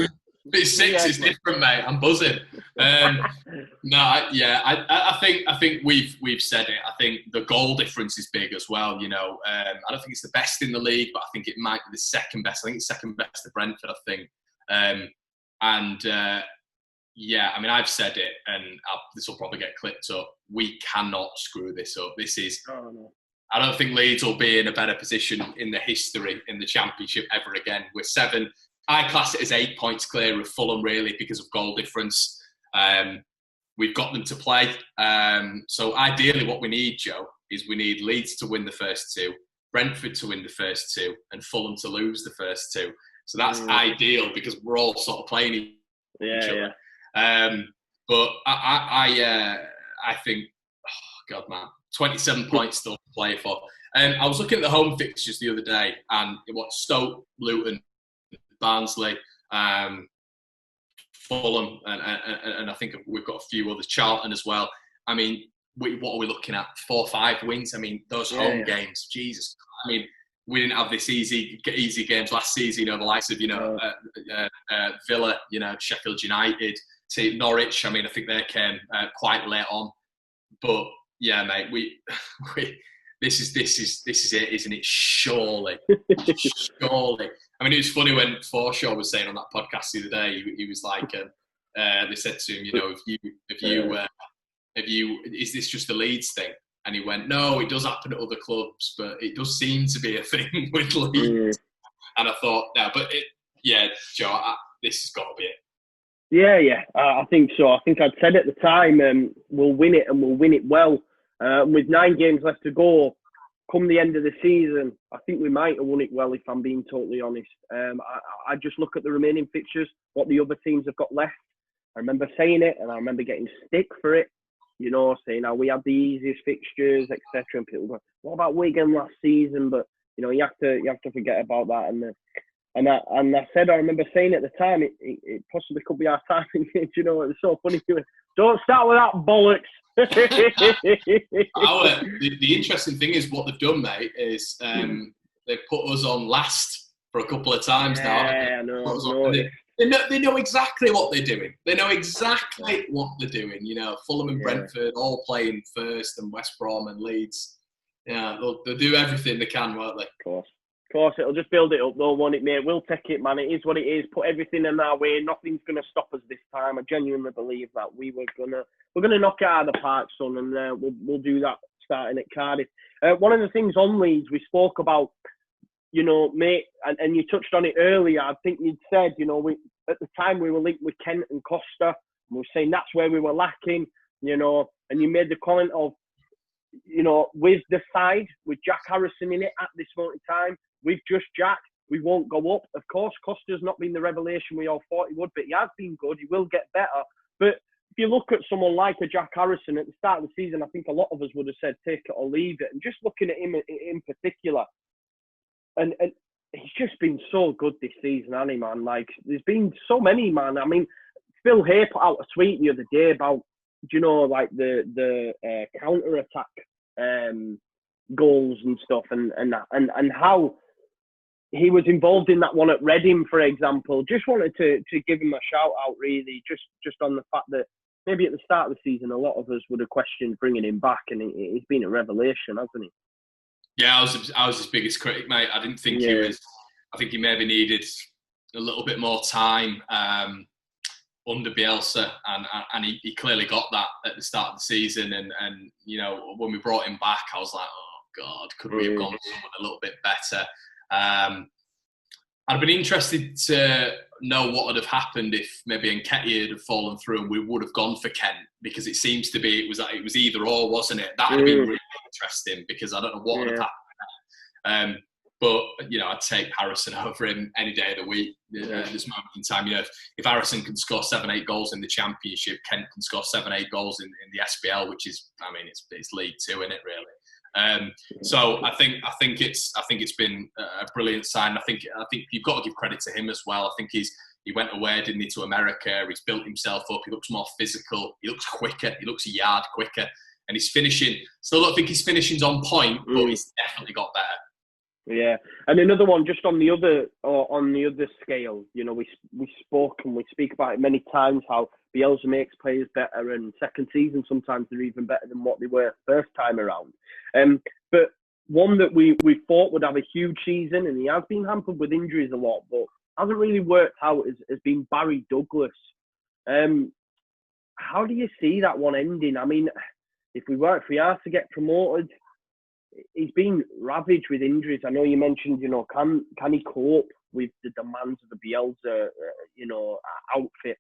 It's 6 is different, mate. I'm buzzing. I think we've said it. I think the goal difference is big as well. I don't think it's the best in the league, but I think it might be the second best. I think it's second best to Brentford, I think. I've said it, and this will probably get clipped up. We cannot screw this up. I don't think Leeds will be in a better position in the history in the Championship ever again. We're 7. I class it as 8 points clear of Fulham, really, because of goal difference. We've got them to play. So ideally what we need, Joe, is we need Leeds to win the first 2, Brentford to win the first 2, and Fulham to lose the first 2. So that's ideal because we're all sort of playing each other. But I think, oh God, man, 27 points still to play for. I was looking at the home fixtures the other day, and what Stoke, Luton, Barnsley, Fulham, and I think we've got a few others, Charlton as well. I mean, what are we looking at? 4 or 5 wins? I mean, those home games, Jesus. I mean, we didn't have this easy games last season, the likes of, Villa, Sheffield United, Norwich. I mean, I think they came quite late on. But, yeah, mate, this is it, isn't it? Surely. Surely. I mean, it was funny when Forshaw was saying on that podcast the other day, he was like, they said to him, is this just a Leeds thing? And he went, no, it does happen at other clubs, but it does seem to be a thing with Leeds. And I thought, no, but Joe, this has got to be it. Yeah, I think so. I think I'd said at the time, we'll win it and we'll win it well. With 9 games left to go, come the end of the season, I think we might have won it well, if I'm being totally honest. I just look at the remaining fixtures, what the other teams have got left. I remember saying it, and I remember getting stick for it, saying how we had the easiest fixtures, etc. And people go, what about Wigan last season? But, you have to forget about that. And I said, I remember saying at the time, it possibly could be our time. It was so funny. Don't start with that bollocks. The interesting thing is what they've done, mate, is they've put us on last for a couple of times now. Yeah, no. They know exactly what they're doing. They know exactly what they're doing. Fulham and Brentford all playing first, and West Brom and Leeds. Yeah, they'll do everything they can, won't they? Of course, it'll just build it up, though, won't it, mate? We'll take it, man. It is what it is. Put everything in our way. Nothing's going to stop us this time. I genuinely believe that we're gonna knock it out of the park, son, and we'll do that starting at Cardiff. One of the things on Leeds we spoke about, mate, and you touched on it earlier. I think you'd said, at the time we were linked with Kent and Costa, and we were saying that's where we were lacking, and you made the comment of, with the side, with Jack Harrison in it at this moment in time, with just Jack, we won't go up. Of course, Costa's not been the revelation we all thought he would, but he has been good. He will get better. But if you look at someone like a Jack Harrison at the start of the season, I think a lot of us would have said take it or leave it. And just looking at him in particular, and he's just been so good this season, hasn't he, man? Like, there's been so many, man. I mean, Phil Hay put out a tweet the other day about, the counter-attack goals and stuff, and how he was involved in that one at Reading, for example. Just wanted to give him a shout out, really, just on the fact that maybe at the start of the season, a lot of us would have questioned bringing him back, and he's been a revelation, hasn't he? Yeah, I was his biggest critic, mate. I didn't think he was. I think he maybe needed a little bit more time under Bielsa, and he clearly got that at the start of the season. And when we brought him back, I was like, oh God, could we have gone with someone a little bit better? I'd been interested to know what would have happened if maybe Nketiah had fallen through and we would have gone for Kent, because it seems to be it was either or, wasn't it? That would have been really interesting, because I don't know what would have happened. But I'd take Harrison over him any day of the week at this moment in time. If Harrison can score 7-8 goals in the Championship, Kent can score 7-8 goals in the SPL, which is, I mean, it's League Two, isn't it, really? So I think it's been a brilliant sign. I think you've got to give credit to him as well. I think he went away, didn't he, to America. He's built himself up. He looks more physical. He looks quicker. He looks a yard quicker. And his finishing, still don't think his finishing's on point, but he's definitely got better. Yeah, and another one just on the other scale. We spoke and we speak about it many times, how Bielsa makes players better, and second season sometimes they're even better than what they were first time around. But one that we thought would have a huge season, and he has been hampered with injuries a lot, but hasn't really worked out, has been Barry Douglas. How do you see that one ending? I mean, if we are to get promoted, he's been ravaged with injuries. I know you mentioned, can he cope with the demands of the Bielsa, outfit?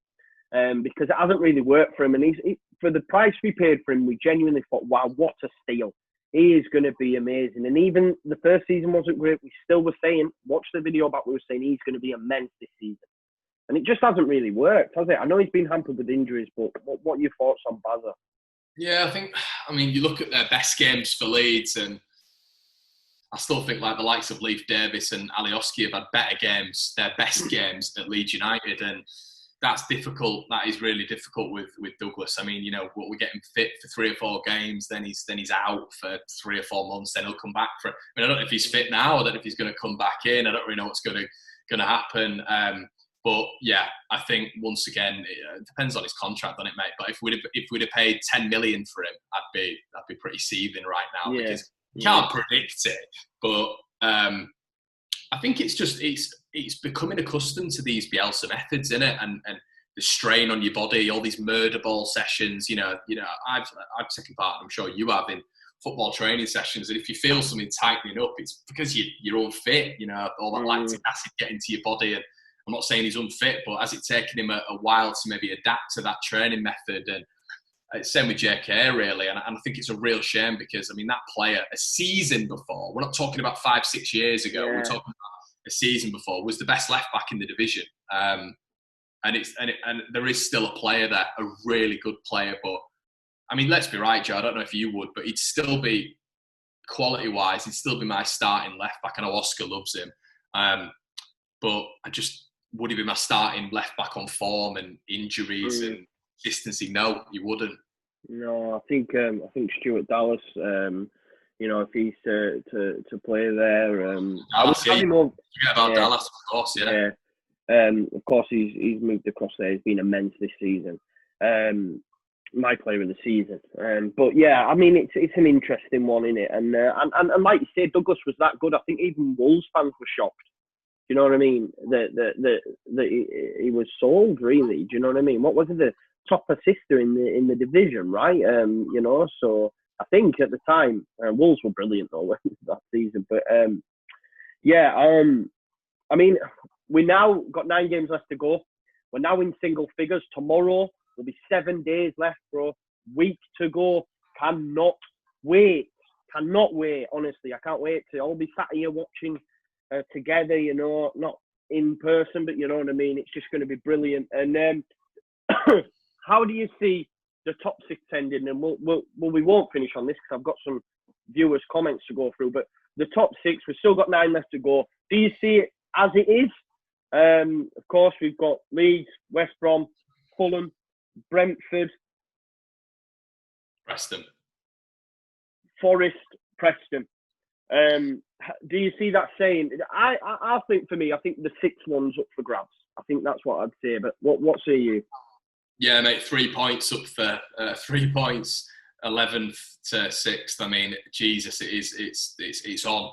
Because it hasn't really worked for him. And for the price we paid for him, we genuinely thought, wow, what a steal. He is going to be amazing. And even the first season wasn't great. We still were saying, watch the video back, we were saying he's going to be immense this season. And it just hasn't really worked, has it? I know he's been hampered with injuries, but what are your thoughts on Bazza? Yeah, you look at their best games for Leeds, and I still think like the likes of Leif Davis and Alioski have had better games, their best games at Leeds United, and that's difficult. That is really difficult with Douglas. I mean, what we're getting fit for 3 or 4 games, then he's out for 3 or 4 months, then he'll come back for. I mean, I don't know if he's fit now. I don't know if he's going to come back in. I don't really know what's going to happen. But yeah, I think once again, it depends on his contract, on it, mate. But if we'd have paid 10 million for him, I'd be pretty seething right now because you can't predict it. But I think it's just it's becoming accustomed to these Bielsa methods, in it, and the strain on your body, all these murder ball sessions. I've taken part, I'm sure you have, in football training sessions, and if you feel something tightening up, it's because you're unfit. All that lactic acid getting to your body, and I'm not saying he's unfit, but has it taken him a while to maybe adapt to that training method? And it's same with JK, really. And I think it's a real shame because, I mean, that player, a season before, we're not talking about 5-6 years ago, we're talking about a season before, was the best left back in the division. And there is still a player there, a really good player. But, I mean, let's be right, Joe, I don't know if you would, but he'd still be, quality-wise, he'd still be my starting left back. I know Oscar loves him. But would he be my starting left back on form and injuries and consistency? No, you wouldn't. No, I think Stuart Dallas. If he's to play there, Dallas, forget about Dallas, of course. Yeah. Of course, he's moved across there. He's been immense this season. My player of the season. But yeah, I mean, it's an interesting one, isn't it? And like you say, Douglas was that good. I think even Wolves fans were shocked. Do you know what I mean? That he was sold, really. Do you know what I mean? What was it? The top assister in the division, right? So I think at the time, Wolves were brilliant though that season. But I mean, we now got 9 games left to go. We're now in single figures. Tomorrow there'll be 7 days left, bro. Week to go. Cannot wait. Honestly, I can't wait to all be sat here watching together, not in person, but you know what I mean? It's just going to be brilliant. And how do you see the top 6 ending? And we won't finish on this because I've got some viewers' comments to go through, but the top 6, we've still got 9 left to go. Do you see it as it is? Of course, we've got Leeds, West Brom, Fulham, Brentford, Preston, Forest, Preston. Do you see that saying? I think for me, I think the 6th one's up for grabs. I think that's what I'd say. But what say you? Yeah, mate, 3 points up for 3 points, 11th to 6th. I mean, Jesus, it's on,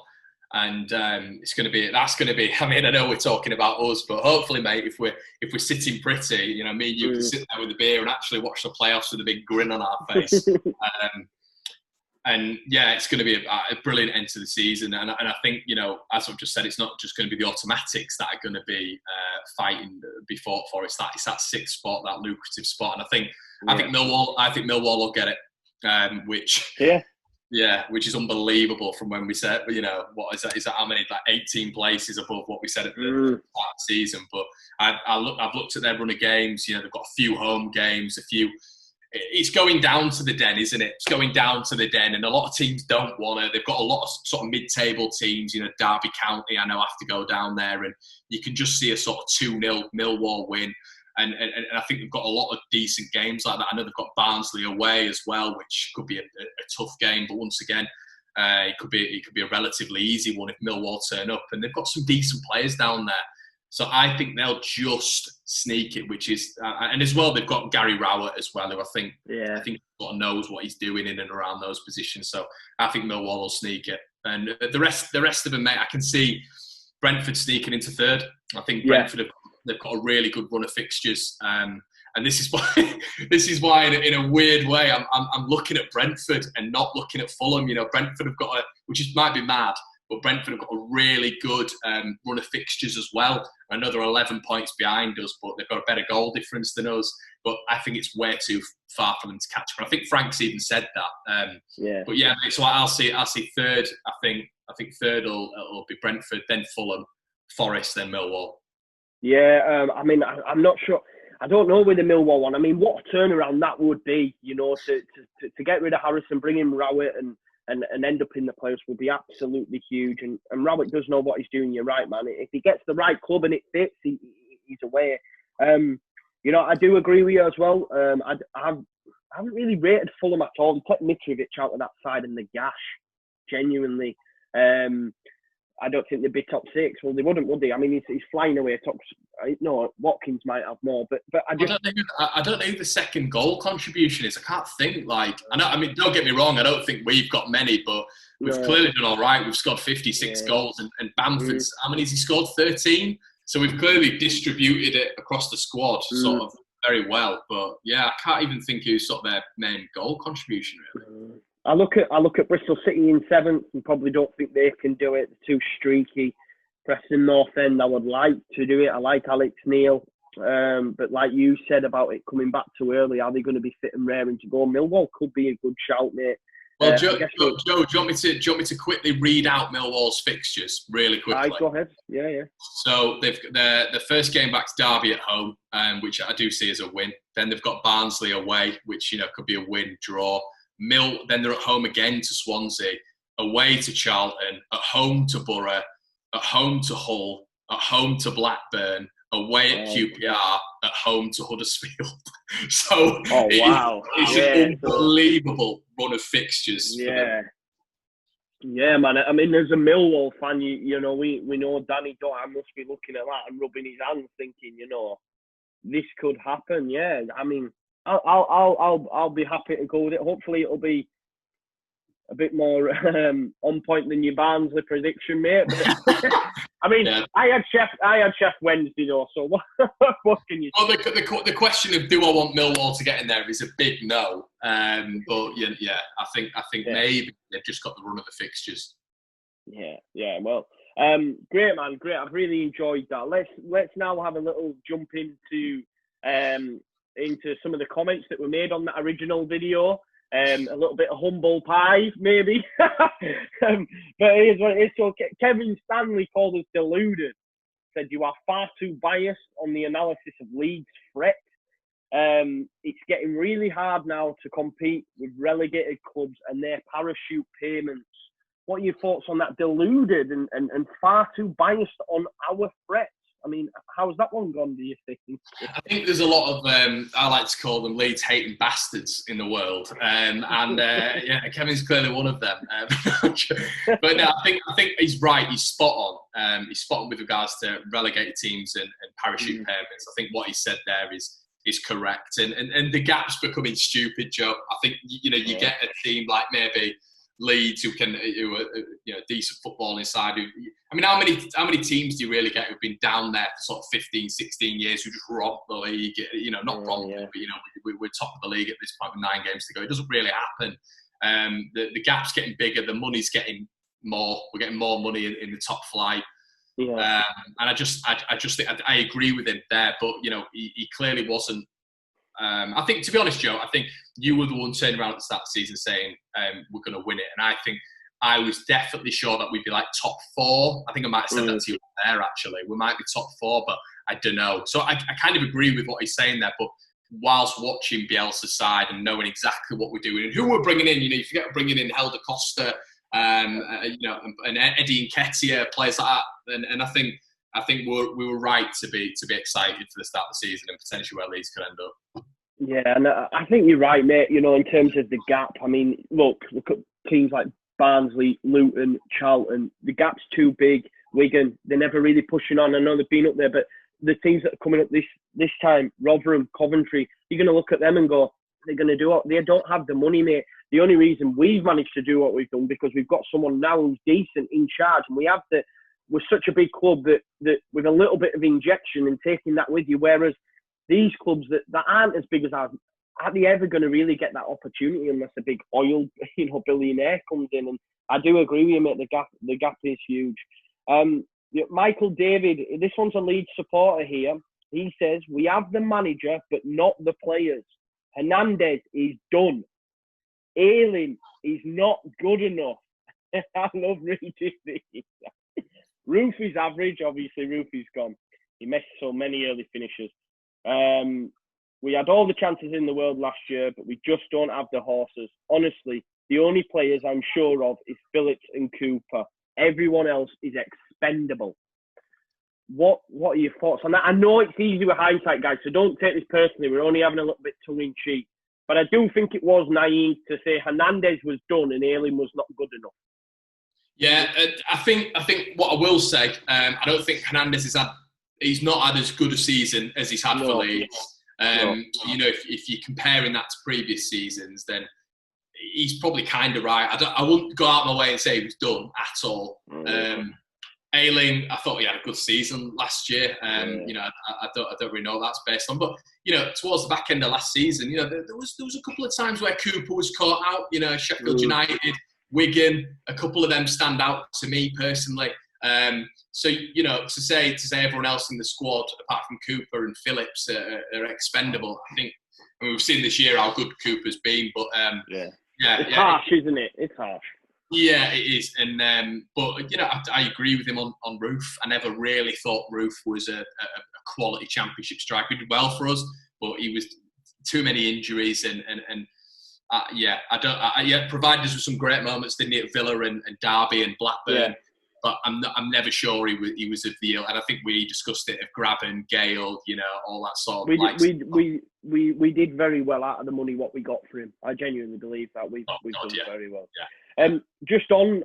and that's going to be. I mean, I know we're talking about us, but hopefully, mate, if we're sitting pretty, me and you can sit there with a beer and actually watch the playoffs with a big grin on our face. And yeah, it's going to be a brilliant end to the season. And I think, as I've just said, it's not just going to be the automatics that are going to be fighting, be fought for. It's that 6th spot, that lucrative spot. And I think Millwall will get it, which is unbelievable from when we said, what is that? Is that how many? Like 18 places above what we said at the start of the season. But I've looked at their run of games. They've got a few home games, a few. It's going down to the den, isn't it? It's going down to the den, and a lot of teams don't want to. They've got a lot of sort of mid-table teams, Derby County, I know, have to go down there, and you can just see a sort of 2-0 Millwall win. And I think they've got a lot of decent games like that. I know they've got Barnsley away as well, which could be a tough game, but once again, it could be a relatively easy one if Millwall turn up, and they've got some decent players down there. So I think they'll just sneak it, which is, and as well, they've got Gary Rowett as well, who I think sort of knows what he's doing in and around those positions. So I think Millwall will sneak it, and the rest of them, mate, I can see Brentford sneaking into 3rd. I think Brentford they've got a really good run of fixtures, and this is why in a weird way I'm looking at Brentford and not looking at Fulham. Brentford have got might be mad. But Brentford have got a really good run of fixtures as well. Another 11 points behind us, but they've got a better goal difference than us. But I think it's way too far for them to catch up. I think Frank's even said that. But yeah, so I'll see 3rd. I think 3rd will be Brentford, then Fulham, Forest, then Millwall. Yeah, I mean, I'm not sure. I don't know with the Millwall one. I mean, what a turnaround that would be, to get rid of Harrison, bring in Rowett, and and end up in the playoffs will be absolutely huge. And Rowett does know what he's doing. You're right, man. If he gets the right club and it fits, he's away. I do agree with you as well. I haven't really rated Fulham at all. They kept Mitrovic out of that side and the gash, genuinely. I don't think they'd be top 6. Well, they wouldn't, would they? I mean, he's flying away top. No, Watkins might have more, but I don't know who the second goal contribution is. I can't think. I mean, don't get me wrong. I don't think we've got many, but we've clearly done all right. We've scored 56 goals, and Bamford's how many has he scored? 13. So we've clearly distributed it across the squad, sort of very well. But yeah, I can't even think who's sort of their main goal contribution really. I look at Bristol City in 7th and probably don't think they can do it. They're too streaky. Preston North End, I would like to do it. I like Alex Neil. But like you said about it coming back too early, are they going to be fit and raring to go? Millwall could be a good shout, mate. Well, Joe, do you want me to quickly read out Millwall's fixtures really quickly? Go ahead. Yeah. So they've the first game back to Derby at home, which I do see as a win. Then they've got Barnsley away, which could be a win, draw. Then they're at home again to Swansea, away to Charlton, at home to Borough, at home to Hull, at home to Blackburn, away at QPR, at home to Huddersfield. So it's an unbelievable run of fixtures. Yeah, man. I mean, as a Millwall fan, we know Danny Dyer must be looking at that and rubbing his hands, thinking, this could happen. Yeah, I mean, I'll be happy to go with it. Hopefully, it'll be a bit more on point than your Barnsley prediction, mate. But, I mean, I had Chef Wednesday though. So what can you? Well, the question of do I want Millwall to get in there is a big no. But yeah, I think maybe they've just got the run of the fixtures. Yeah. Well, great, man. Great. I've really enjoyed that. Let's now have a little jump into some of the comments that were made on that original video. A little bit of humble pie, maybe. But here's what it is. So Kevin Stanley called us deluded. Said, you are far too biased on the analysis of Leeds' threat. It's getting really hard now to compete with relegated clubs and their parachute payments. What are your thoughts on that? Deluded and far too biased on our threats. I mean, how's that one gone, do you think? I think there's a lot of, I like to call them Leeds-hating bastards in the world. Kevin's clearly one of them. But no, I think he's right. He's spot on. He's spot on with regards to relegated teams and parachute payments. I think what he said there is correct. And the gap's becoming stupid, Joe. I think, you get a team like maybe Leeds who are decent football inside. I mean, how many teams do you really get who've been down there for sort of 15, 16 years who just romp the league? Not romp, but we're top of the league at this point with 9 games to go. It doesn't really happen. The gap's getting bigger. The money's getting more. We're getting more money in the top flight. Yeah. And I just think I agree with him there. But he clearly wasn't. I think, to be honest, Joe, I think you were the one turning around at the start of the season saying we're going to win it. And I think I was definitely sure that we'd be like top 4. I think I might have said that to you there, actually. We might be top 4, but I don't know. So I kind of agree with what he's saying there. But whilst watching Bielsa's side and knowing exactly what we're doing and who we're bringing in, you forget bringing in Helder Costa, and Eddie Nketiah, players like that. And I think we were right to be excited for the start of the season and potentially where Leeds could end up. Yeah, and I think you're right, mate. In terms of the gap, I mean, look at teams like Barnsley, Luton, Charlton. The gap's too big. Wigan, they're never really pushing on. I know they've been up there, but the teams that are coming up this time, Rotherham, Coventry, you're going to look at them and go, they're going to do what? They don't have the money, mate. The only reason we've managed to do what we've done because we've got someone now who's decent in charge, and we're such a big club that with a little bit of injection and taking that with you, whereas these clubs that aren't as big as ours, are they ever going to really get that opportunity unless a big oil, billionaire comes in? And I do agree with you, mate. The gap is huge. Michael David, this one's a Leeds supporter here. He says, we have the manager, but not the players. Hernandez is done. Ayling is not good enough. I love reading these. Roof is average. Obviously, Roof is gone. He missed so many early finishes. We had all the chances in the world last year, but we just don't have the horses. Honestly, The only players I'm sure of is Phillips and Cooper. Everyone else is expendable. What are your thoughts on that? I know it's easy with hindsight, guys, so don't take this personally. We're only having a little bit tongue-in-cheek. But I do think it was naive to say Hernandez was done and Ayling was not good enough. Yeah, I think what I will say, I don't think Hernandez he's not had as good a season as he's had for Leeds. You know, if you're comparing that to previous seasons, then he's probably kind of right. I wouldn't go out of my way and say he was done at all. Ayling, I thought he had a good season last year. You know, I don't really know what that's based on, but you know, towards the back end of last season, you know, there was a couple of times where Cooper was caught out. You know, Sheffield United, Wigan, a couple of them stand out to me personally. So you know, to say everyone else in the squad apart from Cooper and Phillips are expendable, I think. I mean, we've seen this year how good Cooper's been, but it's harsh, isn't it? It's harsh. Yeah, it is, and but you know, I agree with him on Roofe. I never really thought Roofe was a quality Championship striker. He did well for us, but he was too many injuries, and provided us with some great moments, didn't he, at Villa and Derby and Blackburn. Yeah. But I'm never sure he was of the ilk, and I think we discussed it of Graben, Gale, you know, all that sort of. We did very well out of the money what we got for him. I genuinely believe that we've done very well. Yeah. Just on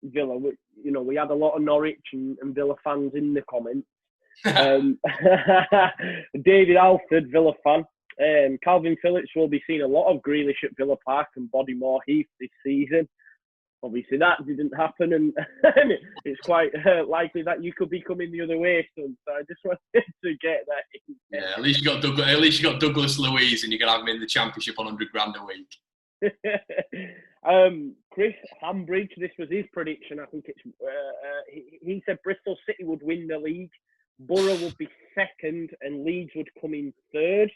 Villa, you know, we had a lot of Norwich and Villa fans in the comments. David Alford, Villa fan. Calvin Phillips will be seeing a lot of Grealish at Villa Park and Bodymore Heath this season. Obviously, that didn't happen, and it's quite likely that you could be coming the other way. So I just wanted to get that in. Yeah, at least you got Douglas Luiz, and you can have him in the Championship on £100,000 a week. Chris Hambridge, this was his prediction. I think it's he said Bristol City would win the league, Borough would be second, and Leeds would come in third.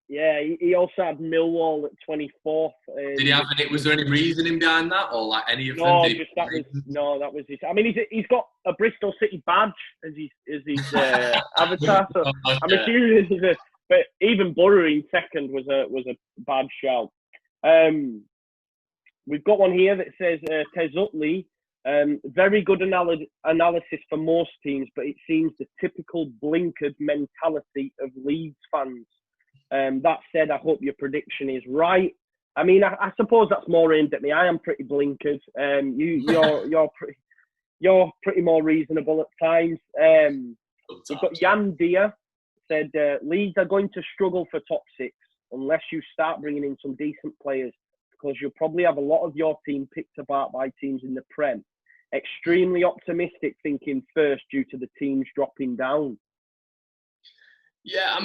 Yeah, he also had Millwall at 24th. Did he have any? Was there any reasoning behind that, or like any of them? That was his. I mean, he's got a Bristol City badge as his avatar. So I'm assuming but even Borough in second was a bad shout. We've got one here that says Tez Utley. Very good analysis for most teams, but it seems the typical blinkered mentality of Leeds fans. That said, I hope your prediction is right. I mean, I suppose that's more aimed at me. I am pretty blinkered. You're pretty more reasonable at times. We've got Jan Dia said Leeds are going to struggle for top six unless you start bringing in some decent players, because you'll probably have a lot of your team picked apart by teams in the Prem. Extremely optimistic thinking first due to the teams dropping down. Yeah, I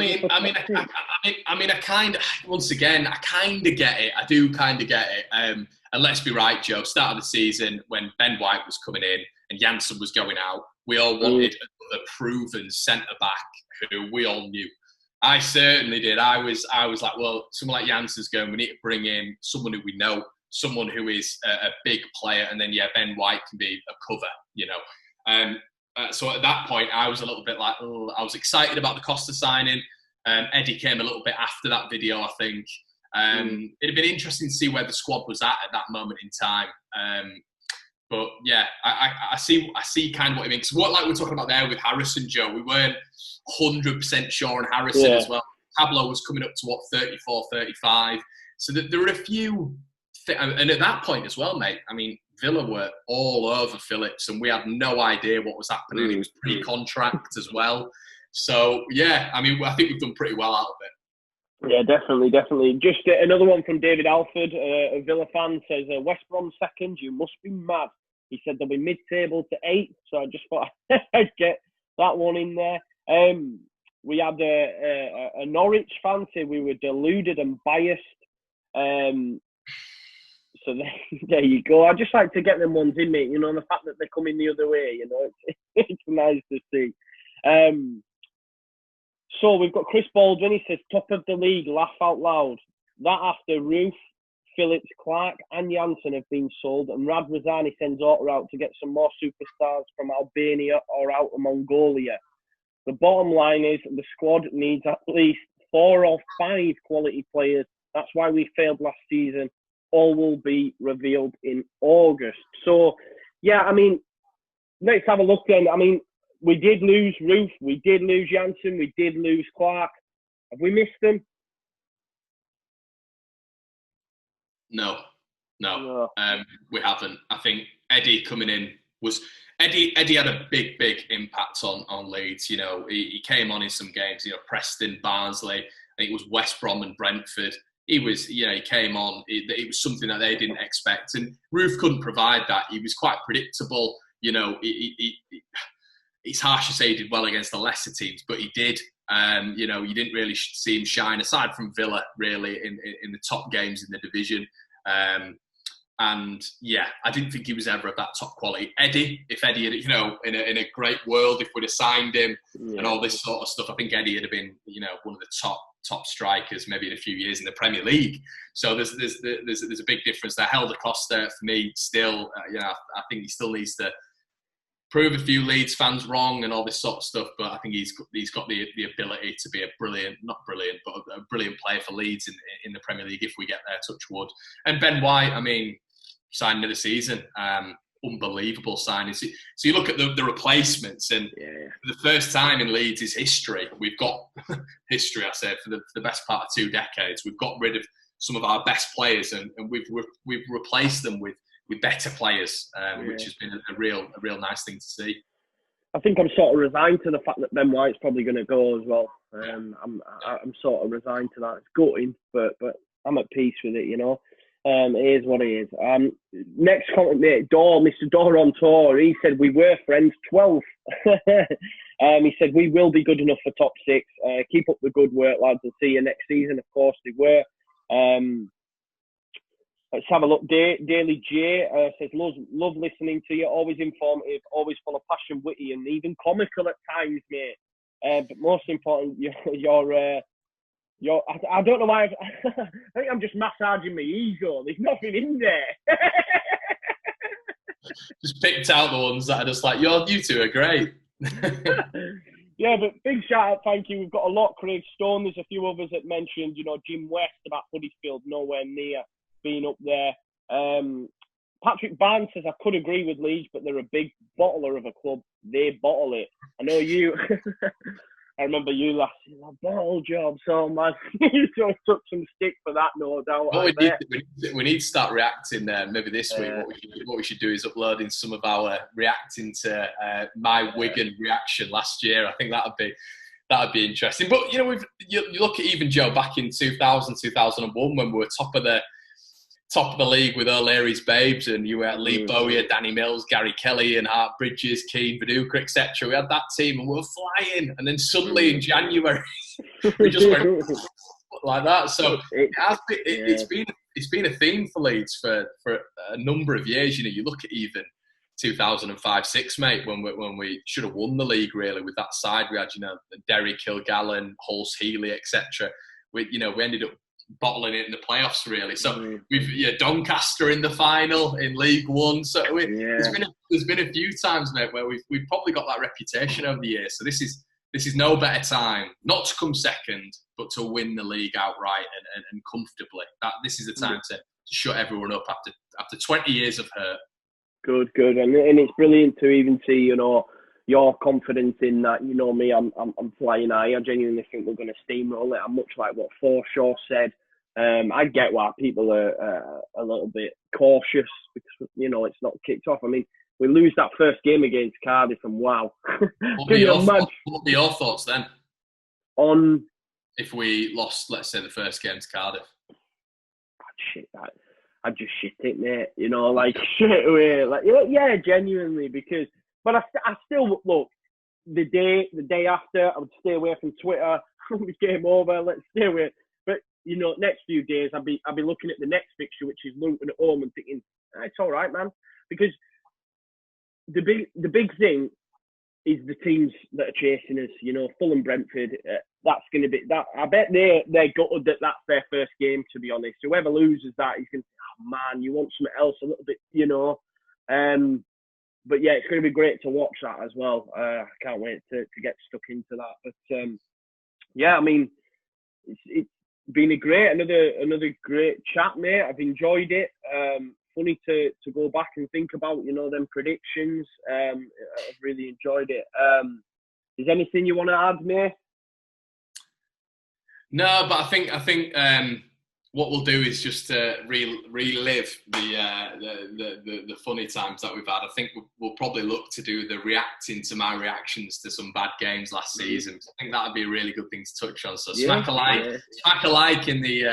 kind of, once again, I kind of get it. I do kind of get it. And let's be right, Joe, start of the season when Ben White was coming in and Janssen was going out, we all wanted a proven centre-back who we all knew. I certainly did. I was like, well, someone like Janssen's going, we need to bring in someone who we know, someone who is a big player, and then, Ben White can be a cover, you know. So at that point, I was a little bit like, I was excited about the Costa signing. Eddie came a little bit after that video, I think. It'd been interesting to see where the squad was at that moment in time. But yeah, I see kind of what you mean. Because like we're talking about there with Harrison, Joe, we weren't 100% sure on Harrison as well. Pablo was coming up to 34, 35. So there were a few, and at that point as well, mate, I mean, Villa were all over Phillips, and we had no idea what was happening. It was pre-contract as well. So, yeah, I mean, I think we've done pretty well out of it. Yeah, definitely. Just another one from David Alford, a Villa fan, says, West Brom second, you must be mad. He said they'll be mid-table to 8th, so I just thought I'd get that one in there. We had a Norwich fan say we were deluded and biased. So there you go. I just like to get them ones in, mate. You know, the fact that they're coming the other way, you know, it's nice to see. So we've got Chris Baldwin. He says, top of the league, laugh out loud. That after Roofe, Phillips, Clark and Janssen have been sold, and Rad Razani sends Orta out to get some more superstars from Albania or out of Mongolia. The bottom line is the squad needs at least 4 or 5 quality players That's why we failed last season. All will be revealed in August. So, yeah, I mean, let's have a look then. I mean, we did lose Roofe, we did lose Janssen, we did lose Clark. Have we missed them? No. We haven't. I think Eddie coming in was Eddie had a big impact on Leeds. You know, he came on in some games. You know, Preston, Barnsley. I think it was West Brom and Brentford. He was, you know, he came on. It was something that they didn't expect, and Roofe couldn't provide that. He was quite predictable. You know, it's harsh to say he did well against the lesser teams, but he did. You know, you didn't really see him shine aside from Villa, really, in the top games in the division. And yeah, I didn't think he was ever of that top quality. Eddie, if Eddie had, you know, in a great world, if we'd have signed him and all this sort of stuff, I think Eddie would have been, you know, one of the top strikers maybe in a few years in the Premier League. So there's a big difference there. Helder Costa, for me, still, you know, I think he still needs to prove a few Leeds fans wrong and all this sort of stuff, but I think he's got the ability to be a brilliant player for Leeds in the Premier League if we get there, touch wood. And Ben White, I mean, signing of the season, unbelievable signing. So you look at the replacements, and for the first time in Leeds' history, we've got history, I said, for the best part of 2 decades. We've got rid of some of our best players, and we've replaced them with better players, which has been a real nice thing to see. I think I'm sort of resigned to the fact that Ben White's probably going to go as well. I'm sort of resigned to that. It's gutting, but I'm at peace with it, you know. It is what it is. Next comment, mate, Mr. Dor on tour. He said we were friends 12th. He said we will be good enough for top 6. Keep up the good work, lads. I'll see you next season. Of course they were. Let's have a look. Daily J says, love listening to you. Always informative, always full of passion, witty, and even comical at times, mate. But most important, I don't know why. I think I'm just massaging my ego. There's nothing in there. Just picked out the ones that are just like, you two are great. Yeah, but big shout out, thank you. We've got a lot. Craig Stone. There's a few others that mentioned. You know, Jim West about Huddersfield, nowhere near being up there. Patrick Barnes says, I could agree with Leeds, but they're a big bottler of a club. They bottle it. I know you. I remember you last year, bottle job, so man, you took some stick for that, no doubt. We need to start reacting maybe this week. What we should do is uploading some of our reacting to my Wigan reaction last year. I think that'd be interesting. But you know, you look at even Joe back in 2000, 2001 when we were top of the league with O'Leary's Babes, and you had Lee Bowyer, Danny Mills, Gary Kelly, and Hart Bridges, Keane, Viduka, etc. We had that team, and we were flying. And then suddenly in January, we just went like that. So it's been a theme for Leeds for a number of years. You know, you look at even 2005-06, mate, when we should have won the league really with that side. We had, you know, Derry, Kilgallen, Hulse, Healy, etc. We ended up bottling it in the playoffs, really. So we've Doncaster in the final in League One. So there's been a few times, mate, where we've probably got that reputation over the years. So this is no better time not to come second, but to win the league outright and comfortably. This is the time to shut everyone up after 20 years of hurt. Good, and it's brilliant to even see, you know, your confidence in that. You know me, I'm flying high. I genuinely think we're going to steamroll it. I'm much like what Forshaw said. I get why people are a little bit cautious because, you know, it's not kicked off. I mean, we lose that first game against Cardiff and wow. What would be your thoughts then? On if we lost, let's say, the first game to Cardiff? I'd just shit it, mate. You know, like straight away. Like, yeah, genuinely, because... But I still, look, the day after, I would stay away from Twitter. The game over, let's stay away. But, you know, next few days, I'll be looking at the next fixture, which is Luton at home, and thinking, it's all right, man. Because the big thing is the teams that are chasing us, you know, Fulham, Brentford, that's going to be, that. I bet they're gutted that that's their first game, to be honest. Whoever loses that, he's going to think, oh, man, you want something else a little bit, you know. But yeah, it's going to be great to watch that as well. I can't wait to get stuck into that. But yeah, I mean, been another great chat, mate. I've enjoyed it. Funny to go back and think about, them predictions. I've really enjoyed it. Is there anything you want to add, mate? No, but I think what we'll do is just relive the funny times that we've had. I think we'll probably look to do the reacting to my reactions to some bad games last season. I think that would be a really good thing to touch on. So smack a like in the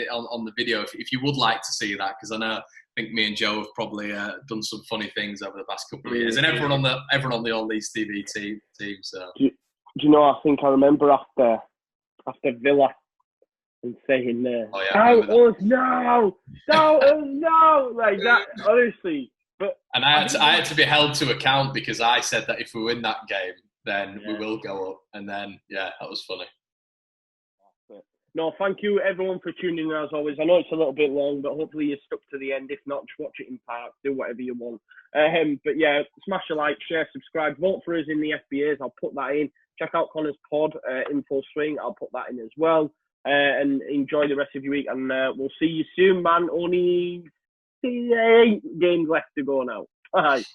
on the video if you would like to see that, because I think me and Joe have probably done some funny things over the past couple of years, and everyone on the All Leeds TV team. So do you know? I think I remember after Villa. And saying, doubt us now, like that, honestly. But I had to be held to account because I said that if we win that game, then we will go up. And then, that was funny. No, thank you everyone for tuning in as always. I know it's a little bit long, but hopefully you stuck to the end. If not, just watch it in part, do whatever you want. But yeah, smash a like, share, subscribe, vote for us in the FBAs. I'll put that in. Check out Connor's pod, Info Swing. I'll put that in as well. And enjoy the rest of your week, and we'll see you soon, man. Only 8 games left to go now. Bye.